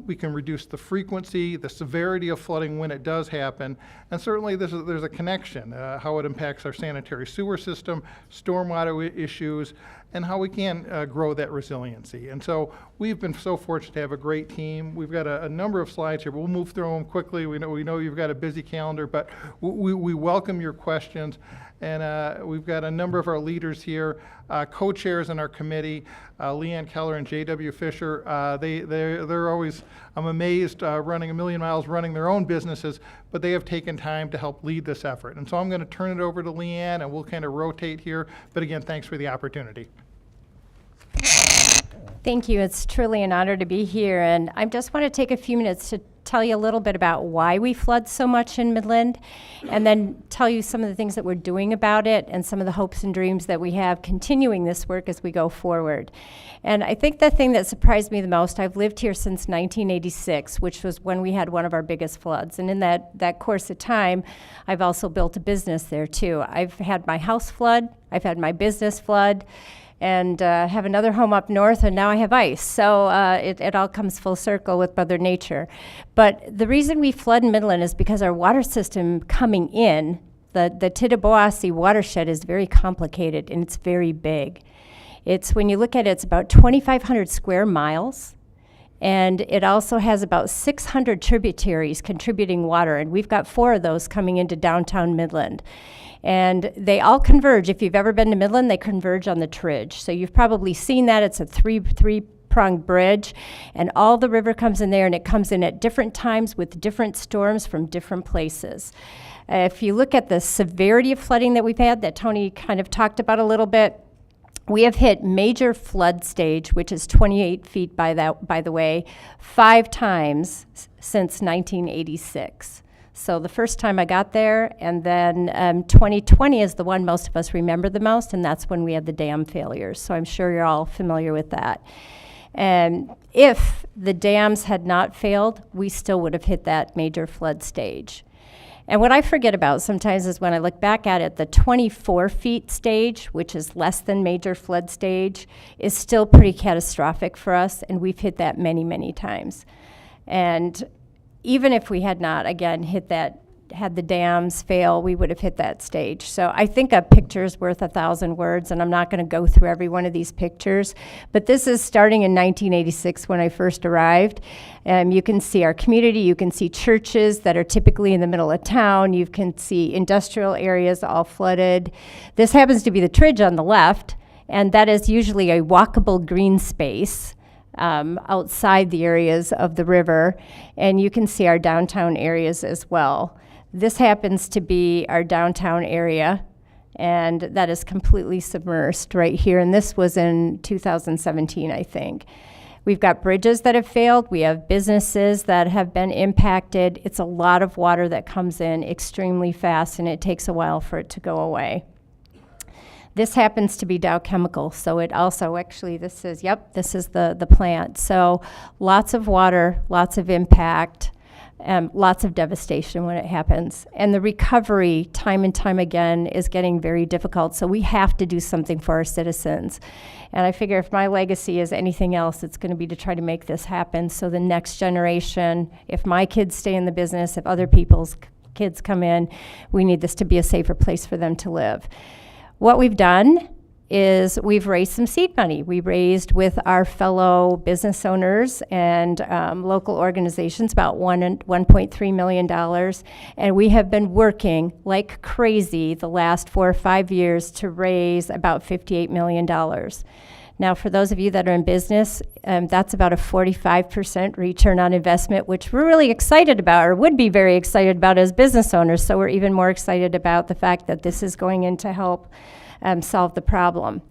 we can reduce the frequency, the severity of flooding when it does happen, and certainly there's a connection, how it impacts our sanitary sewer system, stormwater issues, and how we can grow that resiliency. And so we've been so fortunate to have a great team. We've got a number of slides here, but we'll move through them quickly. We know you've got a busy calendar, but we welcome your questions. And we've got a number of our leaders here, co-chairs in our committee, Leanne Keller and J.W. Fisher. They're always, I'm amazed, running a million miles, running their own businesses, but they have taken time to help lead this effort. And so I'm going to turn it over to Leanne, and we'll kind of rotate here. But again, thanks for the opportunity.
thank you. It's truly an honor to be here. And I just want to take a few minutes to tell you a little bit about why we flood so much in Midland, and then tell you some of the things that we're doing about it and some of the hopes and dreams that we have continuing this work as we go forward. And I think the thing that surprised me the most, I've lived here since 1986, which was when we had one of our biggest floods. And in that course of time, I've also built a business there too. I've had my house flood, I've had my business flood, and have another home up north, and now I have ice. So it all comes full circle with Mother Nature. But the reason we flood in Midland is because our water system coming in, the Tittabawassee watershed is very complicated, and it's very big. It's, when you look at it, it's about 2,500 square miles. And it also has about 600 tributaries contributing water, and we've got 4 of those coming into downtown Midland. And they all converge. If you've ever been to Midland, they converge on the Tridge. So you've probably seen that. It's a three-pronged bridge, and all the river comes in there, and it comes in at different times with different storms from different places. If you look at the severity of flooding that we've had, that Tony kind of talked about a little bit, we have hit major flood stage, which is 28 feet by the way, 5 times since 1986. So the first time I got there, and then 2020 is the one most of us remember the most, and that's when we had the dam failures. So I'm sure you're all familiar with that. And if the dams had not failed, we still would have hit that major flood stage. And what I forget about sometimes is when I look back at it, the 24 feet stage, which is less than major flood stage, is still pretty catastrophic for us, and we've hit that many, many times. And even if we had not, again, hit that, had the dams fail, we would have hit that stage. So I think a picture is worth 1,000 words, and I'm not going to go through every one of these pictures, but this is starting in 1986 when I first arrived. You can see our community, you can see churches that are typically in the middle of town, you can see industrial areas all flooded. This happens to be the Tridge on the left, and that is usually a walkable green space outside the areas of the river, and you can see our downtown areas as well. This happens to be our downtown area, and that is completely submerged right here, and this was in 2017, I think. We've got bridges that have failed. We have businesses that have been impacted. It's a lot of water that comes in extremely fast, and it takes a while for it to go away. This happens to be Dow Chemical, so it also actually, this is the plant. So lots of water, lots of impact, lots of devastation when it happens. And the recovery, time and time again, is getting very difficult. So we have to do something for our citizens. And I figure if my legacy is anything else, it's going to be to try to make this happen. So the next generation, if my kids stay in the business, if other people's kids come in, we need this to be a safer place for them to live. What we've done is we've raised some seed money. We raised with our fellow business owners and local organizations about $1.3 million, and we have been working like crazy the last 4 or 5 years to raise about $58 million. Now, for those of you that are in business, that's about a 45% return on investment, which we're really excited about, or would be very excited about as business owners. So we're even more excited about the fact that this is going in to help solve the problem.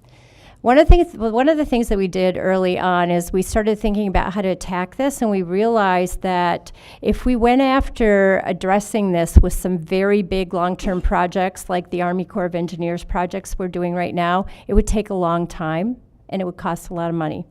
One of the things that we did early on is we started thinking about how to attack this, and we realized that if we went after addressing this with some very big long-term projects like the Army Corps of Engineers projects we're doing right now, it would take a long time and it would cost a lot of money.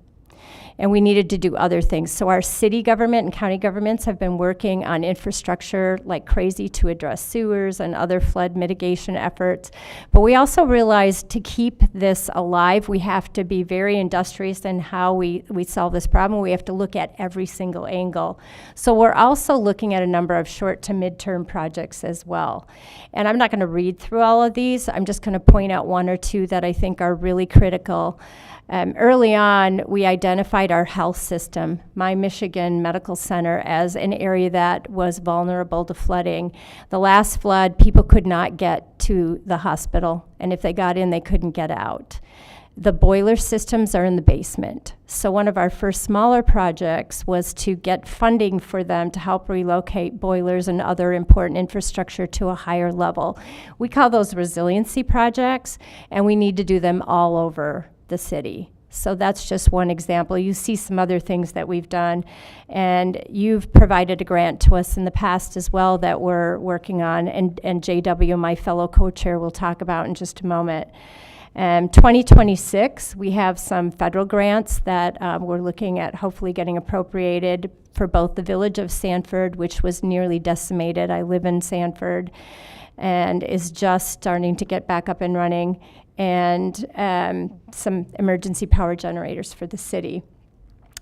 And we needed to do other things. So our city government and county governments have been working on infrastructure like crazy to address sewers and other flood mitigation efforts. But we also realized to keep this alive, we have to be very industrious in how we solve this problem. We have to look at every single angle. So we're also looking at a number of short to midterm projects as well. And I'm not going to read through all of these. I'm just going to point out 1 or 2 that I think are really critical. Early on, we identified our health system, My Michigan Medical Center, as an area that was vulnerable to flooding. The last flood, people could not get to the hospital, and if they got in, they couldn't get out. The boiler systems are in the basement. So one of our first smaller projects was to get funding for them to help relocate boilers and other important infrastructure to a higher level. We call those resiliency projects, and we need to do them all over the city. So that's just one example. You see some other things that we've done, and you've provided a grant to us in the past as well that we're working on, and JW, my fellow co-chair, will talk about in just a moment. 2026, we have some federal grants that we're looking at hopefully getting appropriated for both the village of Sanford, which was nearly decimated. I live in Sanford, and is just starting to get back up and running, and some emergency power generators for the city.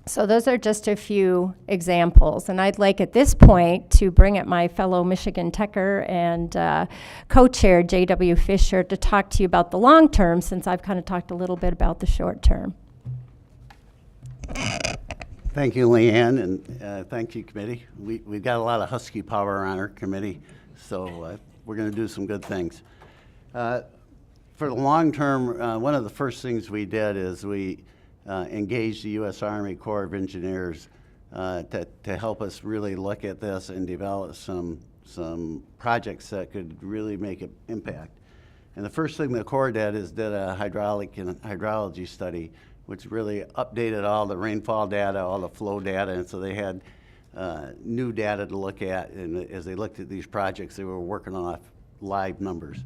So those are just a few examples. And I'd like at this point to bring up my fellow Michigan Techer and co-chair J.W. Fisher to talk to you about the long term, since I've kind of talked a little bit about the short term.
Thank you, Leanne, and thank you, committee. We've got a lot of husky power on our committee, so we're going to do some good things. For the long term, one of the first things we did is we engaged the U.S. Army Corps of Engineers to help us really look at this and develop some projects that could really make an impact. And the first thing the Corps did is did a hydraulic and hydrology study, which really updated all the rainfall data, all the flow data, and so they had new data to look at. And as they looked at these projects, they were working off live numbers.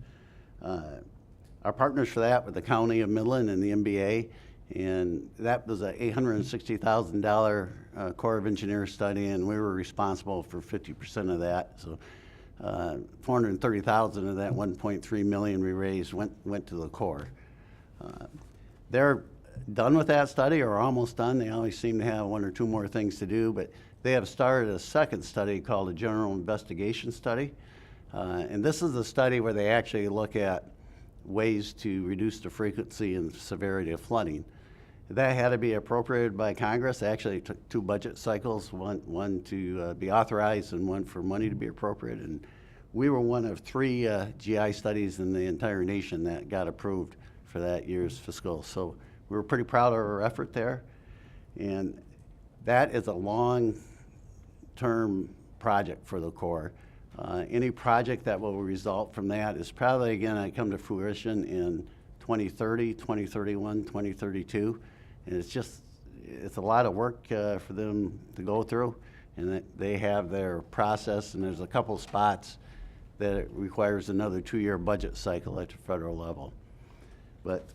Our partners for that were the County of Midland and the MBA, and that was a $860,000 Corps of Engineers study, and we were responsible for 50% of that. So $430,000 of that 1.3 million we raised went to the Corps. They're done with that study, or almost done. They always seem to have one or two more things to do, but they have started a second study called a general investigation study. And this is a study where they actually look at ways to reduce the frequency and severity of flooding. That had to be appropriated by Congress. Actually, it took 2 budget cycles, one to be authorized and one for money to be appropriated. And we were one of 3 GI studies in the entire nation that got approved for that year's fiscal. So we were pretty proud of our effort there. And that is a long-term project for the Corps. Any project that will result from that is probably going to come to fruition in 2030, 2031, 2032. And it's a lot of work for them to go through. And they have their process, and there's a couple spots that it requires another 2-year budget cycle at the federal level. But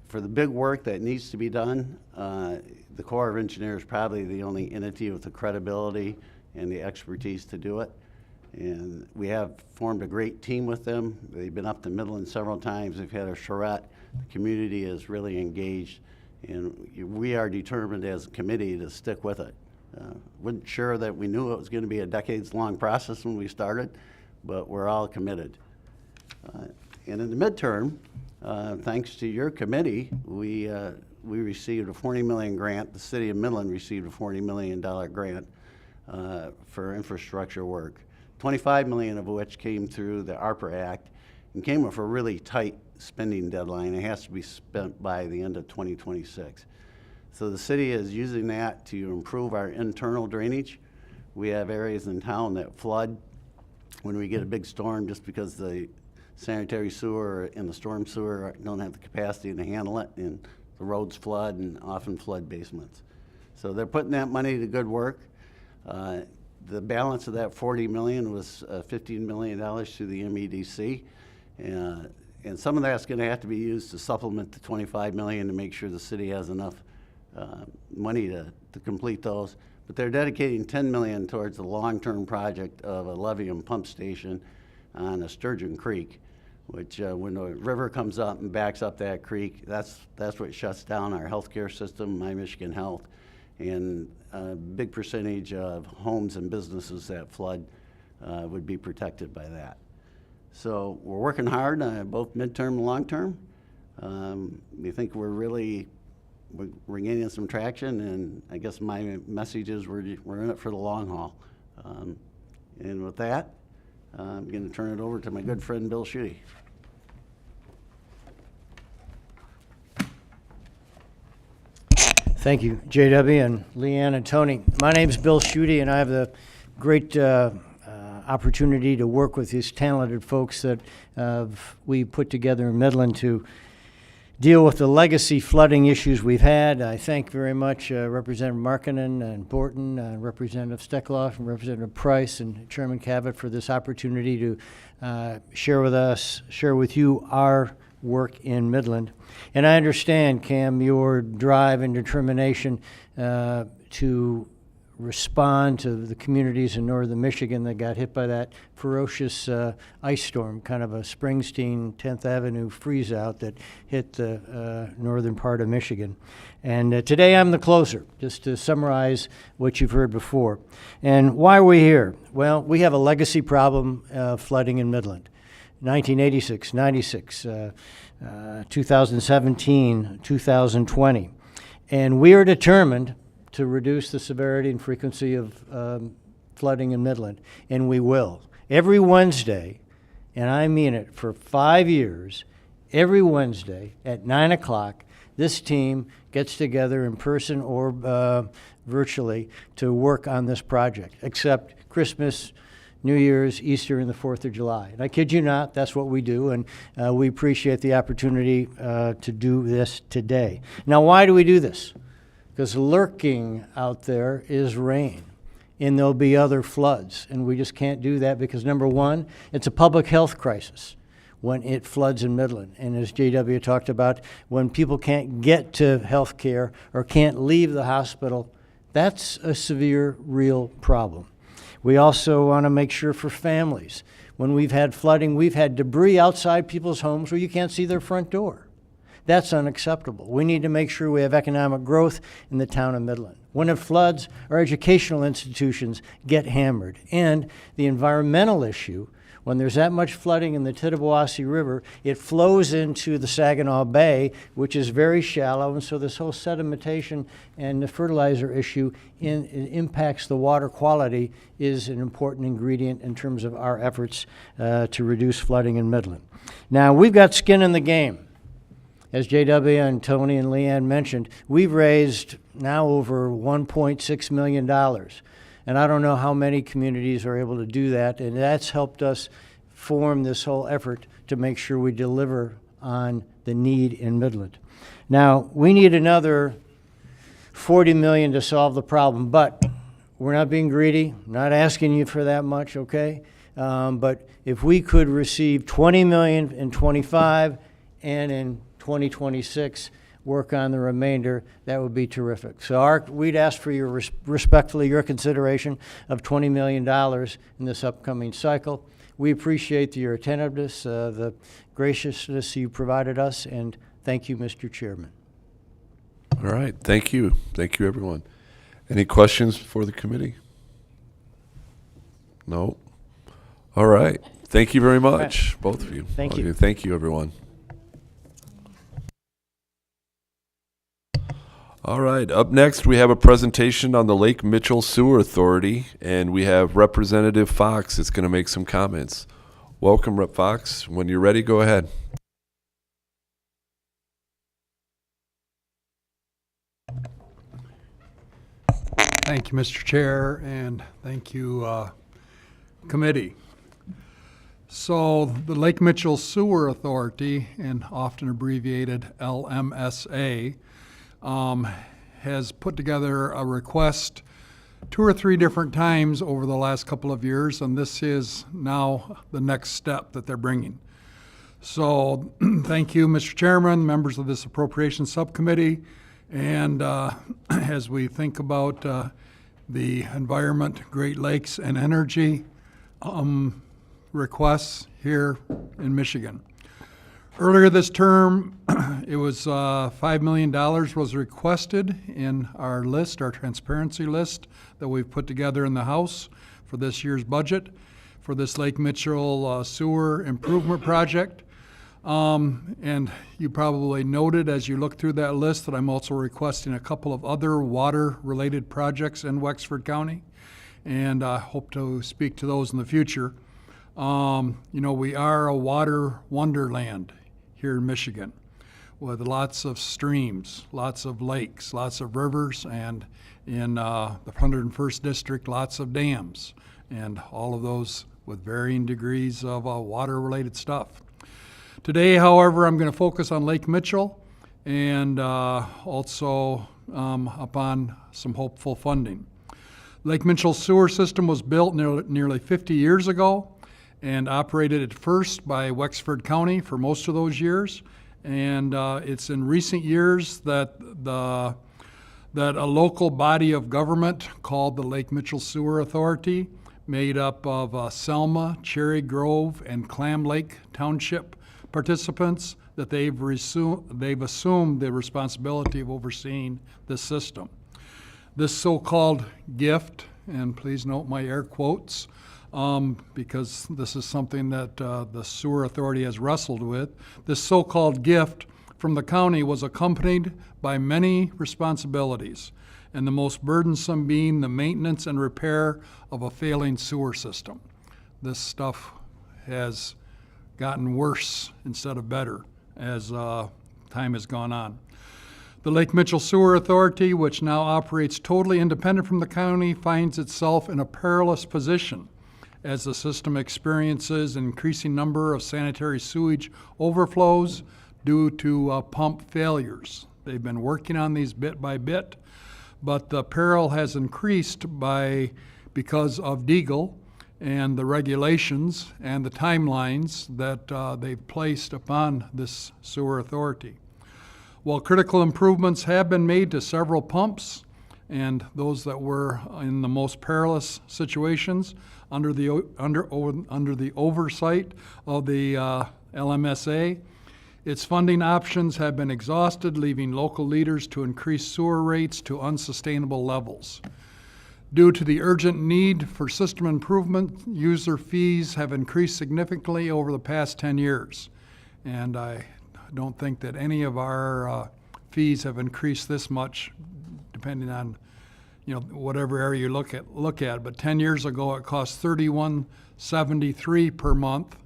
for the big work that needs to be done, the Corps of Engineers is probably the only entity with the credibility and the expertise to do it. And we have formed a great team with them. They've been up to Midland several times. We've had a charrette. The community is really engaged, and we are determined as a committee to stick with it. Wasn't sure that we knew it was going to be a decades-long process when we started, but we're all committed. And in the midterm, thanks to your committee, we received a $40 million grant. The city of Midland received a $40 million grant for infrastructure work. $25 million of which came through the ARPA Act and came with a really tight spending deadline. It has to be spent by the end of 2026. So the city is using that to improve our internal drainage. We have areas in town that flood when we get a big storm just because the sanitary sewer and the storm sewer don't have the capacity to handle it, and the roads flood and often flood basements. So they're putting that money to good work. The balance of that $40 million was $15 million through the MEDC, and some of that's going to have to be used to supplement the $25 million to make sure the city has enough money to complete those. But they're dedicating $10 million towards the long-term project of a levee and pump station on a Sturgeon Creek, which when the river comes up and backs up that creek, that's what shuts down our healthcare system, My Michigan Health, and a big percentage of homes and businesses that flood would be protected by that. So we're working hard on both midterm and long term. We think we're gaining some traction, and I guess my message is we're in it for the long haul. And with that, I'm going to turn it over to my good friend Bill Schutte.
Thank you, JW and Leanne and Tony. My name is Bill Schutte, and I have the great opportunity to work with these talented folks that we put together in Midland to deal with the legacy flooding issues we've had. I thank very much Representative Markkinen and Borton, Representative Steckloff, and Representative Price, and Chairman Cavett for this opportunity to share with you our work in Midland. And I understand, Cam, your drive and determination to respond to the communities in northern Michigan that got hit by that ferocious ice storm, kind of a Springsteen 10th Avenue freeze-out that hit the northern part of Michigan. And today I'm the closer, just to summarize what you've heard before. And why are we here? Well, we have a legacy problem flooding in Midland. 1986, 96, 2017, 2020. And we are determined to reduce the severity and frequency of flooding in Midland, and we will. Every Wednesday, and I mean it, for 5 years, every Wednesday at 9 o'clock, this team gets together in person or virtually to work on this project, except Christmas, New Year's, Easter, and the 4th of July. And I kid you not, that's what we do, and we appreciate the opportunity to do this today. Now, why do we do this? Because lurking out there is rain, and there'll be other floods, and we just can't do that because, number one, it's a public health crisis when it floods in Midland. And as JW talked about, when people can't get to health care or can't leave the hospital, that's a severe, real problem. We also want to make sure for families, when we've had flooding, we've had debris outside people's homes where you can't see their front door. That's unacceptable. We need to make sure we have economic growth in the town of Midland. When it floods, our educational institutions get hammered. And the environmental issue, when there's that much flooding in the Tittabawassee River, it flows into the Saginaw Bay, which is very shallow, and so this whole sedimentation and the fertilizer issue it impacts the water quality is an important ingredient in terms of our efforts to reduce flooding in Midland. Now, we've got skin in the game. As JW and Tony and Leanne mentioned, we've raised now over $1.6 million. And I don't know how many communities are able to do that, and that's helped us form this whole effort to make sure we deliver on the need in Midland. Now, we need another $40 million to solve the problem, but we're not being greedy, not asking you for that much, okay? But if we could receive $20 million in '25 and in 2026, work on the remainder, that would be terrific. So we'd ask for your respectfully your consideration of $20 million in this upcoming cycle. We appreciate your attentiveness, the graciousness you provided us, and thank you, Mr. Chairman.
All right, thank you. Thank you, everyone. Any questions for the committee? No? All right. Thank you very much, both of you.
Thank you.
Thank you, everyone. All right, up next we have a presentation on the Lake Mitchell Sewer Authority, and we have Representative Fox that's going to make some comments. Welcome, Rep. Fox. When you're ready, go ahead.
Thank you, Mr. Chair, and thank you, committee. So the Lake Mitchell Sewer Authority, and often abbreviated LMSA, has put together a request 2 or 3 different times over the last couple of years, and this is now the next step that they're bringing. So thank you, Mr. Chairman, members of this Appropriations Subcommittee, and as we think about the environment, Great Lakes, and energy requests here in Michigan. Earlier this term, it was $5 million was requested in our list, our transparency list that we've put together in the House for this year's budget for this Lake Mitchell sewer improvement project. And you probably noted as you look through that list that I'm also requesting a couple of other water-related projects in Wexford County, and I hope to speak to those in the future. You know, we are a water wonderland here in Michigan with lots of streams, lots of lakes, lots of rivers, and in the 101st District, lots of dams, and all of those with varying degrees of water-related stuff. Today, however, I'm going to focus on Lake Mitchell and also upon some hopeful funding. Lake Mitchell sewer system was built nearly 50 years ago and operated at first by Wexford County for most of those years. And it's in recent years that that a local body of government called the Lake Mitchell Sewer Authority, made up of Selma, Cherry Grove, and Clam Lake Township participants, that they've assumed the responsibility of overseeing this system. This so-called gift, and please note my air quotes, because this is something that the Sewer Authority has wrestled with, this so-called gift from the county was accompanied by many responsibilities, and the most burdensome being the maintenance and repair of a failing sewer system. This stuff has gotten worse instead of better as time has gone on. The Lake Mitchell Sewer Authority, which now operates totally independent from the county, finds itself in a perilous position as the system experiences an increasing number of sanitary sewage overflows due to pump failures. They've been working on these bit by bit, but the peril has increased because of Deagle and the regulations and the timelines that they've placed upon this sewer authority. While critical improvements have been made to several pumps, and those that were in the most perilous situations under the oversight of the LMSA, its funding options have been exhausted, leaving local leaders to increase sewer rates to unsustainable levels. Due to the urgent need for system improvement, user fees have increased significantly over the past 10 years. And I don't think that any of our fees have increased this much, depending on whatever area you look at. But 10 years ago, it cost $31.73 per month.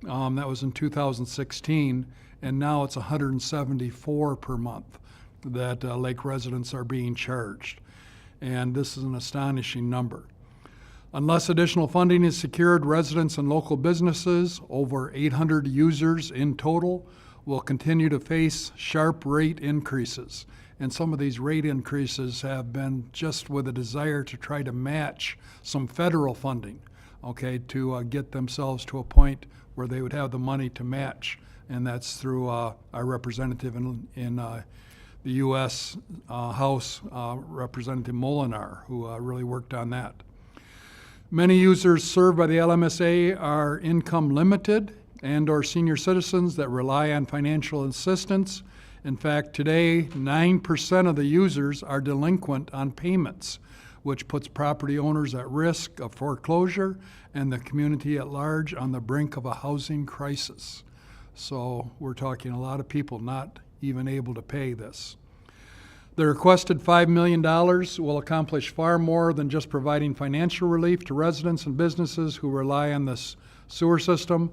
That was in 2016, and now it's $174 per month that lake residents are being charged. And this is an astonishing number. Unless additional funding is secured, residents and local businesses, over 800 users in total, will continue to face sharp rate increases. And some of these rate increases have been just with a desire to try to match some federal funding, okay, to get themselves to a point where they would have the money to match. And that's through our representative in the U.S. House, Representative Molinar, who really worked on that. Many users served by the LMSA are income limited and or senior citizens that rely on financial assistance. In fact, today, 9% of the users are delinquent on payments, which puts property owners at risk of foreclosure and the community at large on the brink of a housing crisis. So we're talking a lot of people not even able to pay this. The requested $5 million will accomplish far more than just providing financial relief to residents and businesses who rely on this sewer system.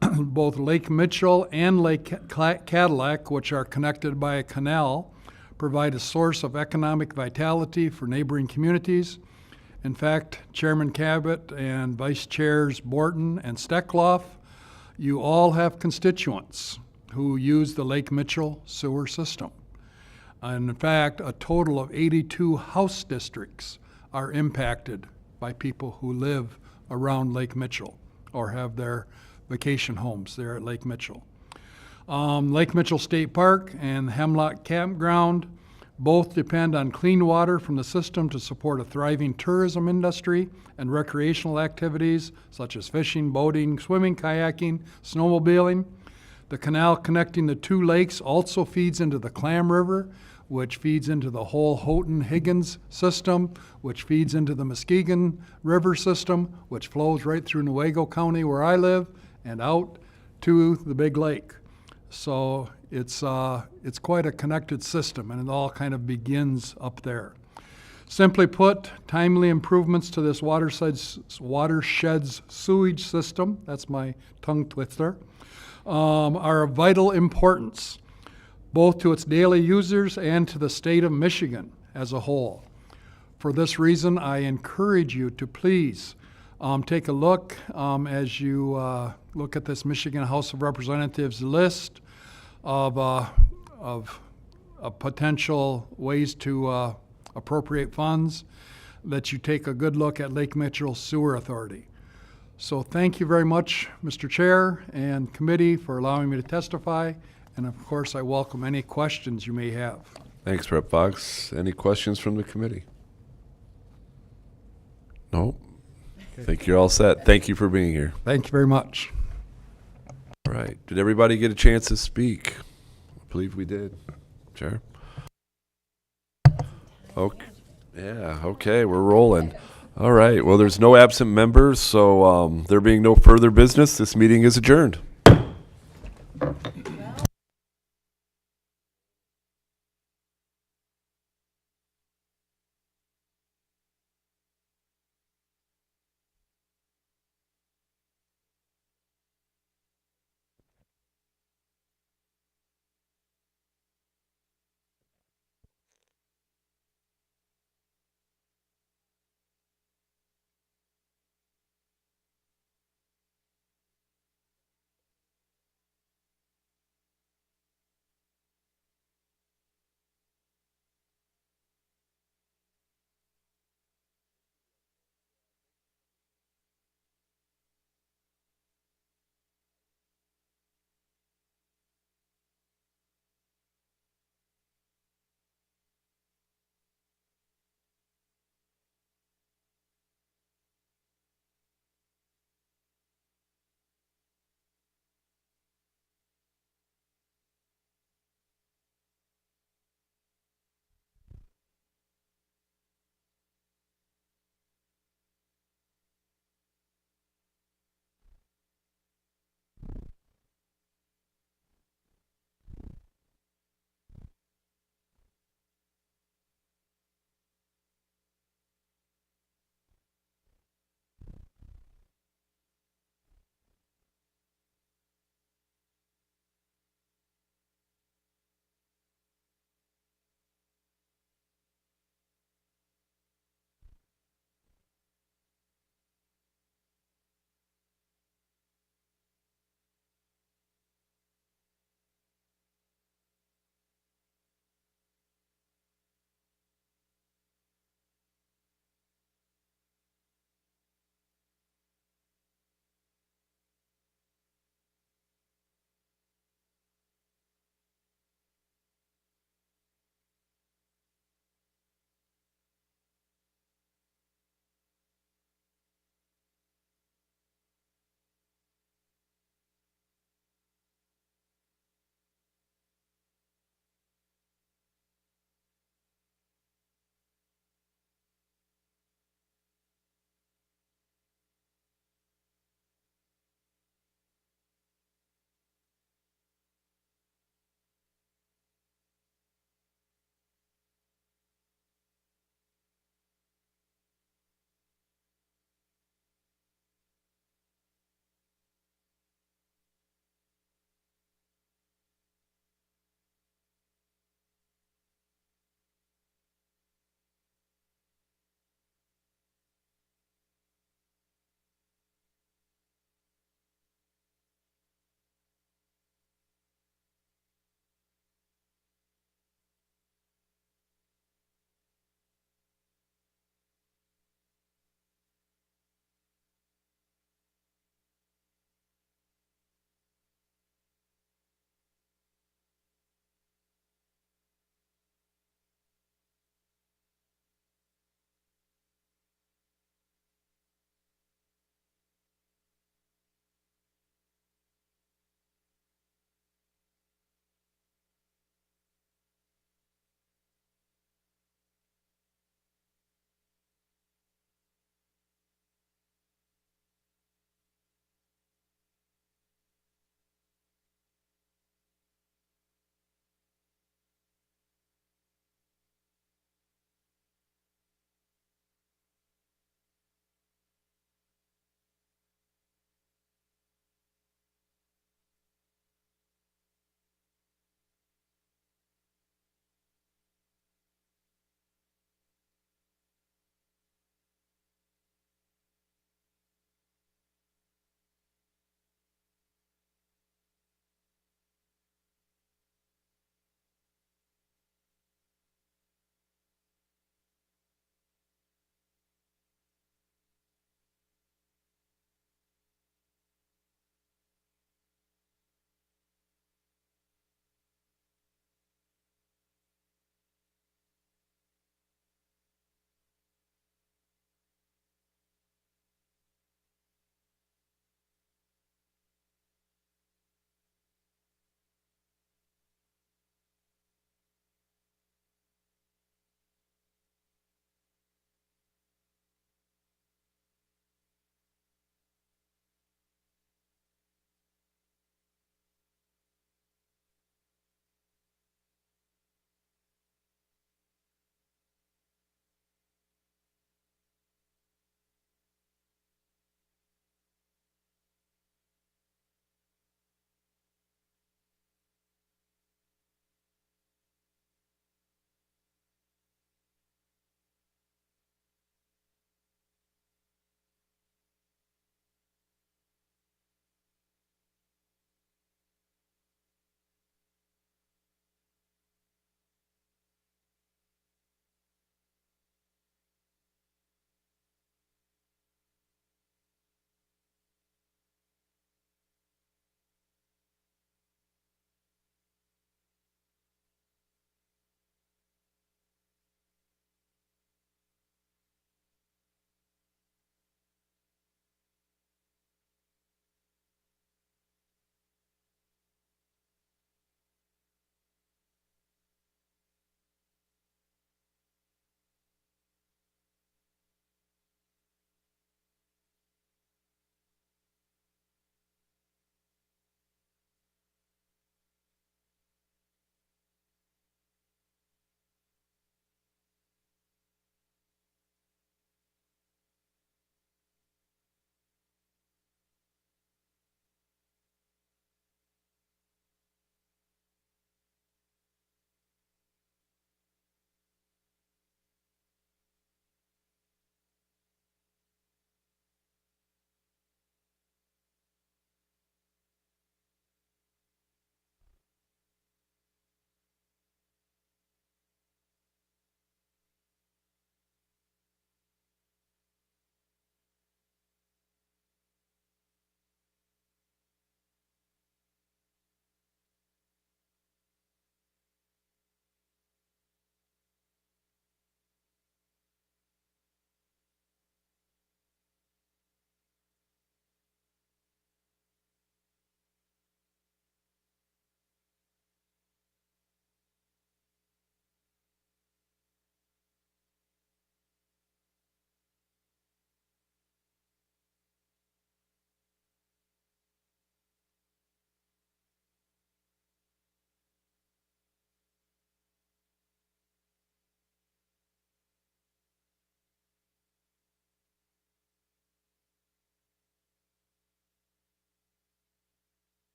Both Lake Mitchell and Lake Cadillac, which are connected by a canal, provide a source of economic vitality for neighboring communities. In fact, Chairman Cabot and Vice Chairs Borton and Steckloff, you all have constituents who use the Lake Mitchell sewer system. And in fact, a total of 82 house districts are impacted by people who live around Lake Mitchell or have their vacation homes there at Lake Mitchell. Lake Mitchell State Park and Hemlock Campground both depend on clean water from the system to support a thriving tourism industry and recreational activities such as fishing, boating, swimming, kayaking, snowmobiling. The canal connecting the two lakes also feeds into the Clam River, which feeds into the whole Houghton-Higgins system, which feeds into the Muskegon River system, which flows right through Newaygo County where I live and out to the Big Lake. So it's quite a connected system, and it all kind of begins up there. Simply put, timely improvements to this watershed's sewage system, that's my tongue twister, are of vital importance, both to its daily users and to the state of Michigan as a whole. For this reason, I encourage you to please take a look as you look at this Michigan House of Representatives list of potential ways to appropriate funds, that you take a good look at Lake Mitchell Sewer Authority. So thank you very much, Mr. Chair and committee, for allowing me to testify. And of course, I welcome any questions you may have.
Thanks, Rep. Fox. Any questions from the committee? No? I think you're all set. Thank you for being here.
Thank you very much.
All right. Did everybody get a chance to speak? I believe we did. Chair? Okay. Yeah, okay, we're rolling. All right. Well, there's no absent members, so there being no further business, this meeting is adjourned.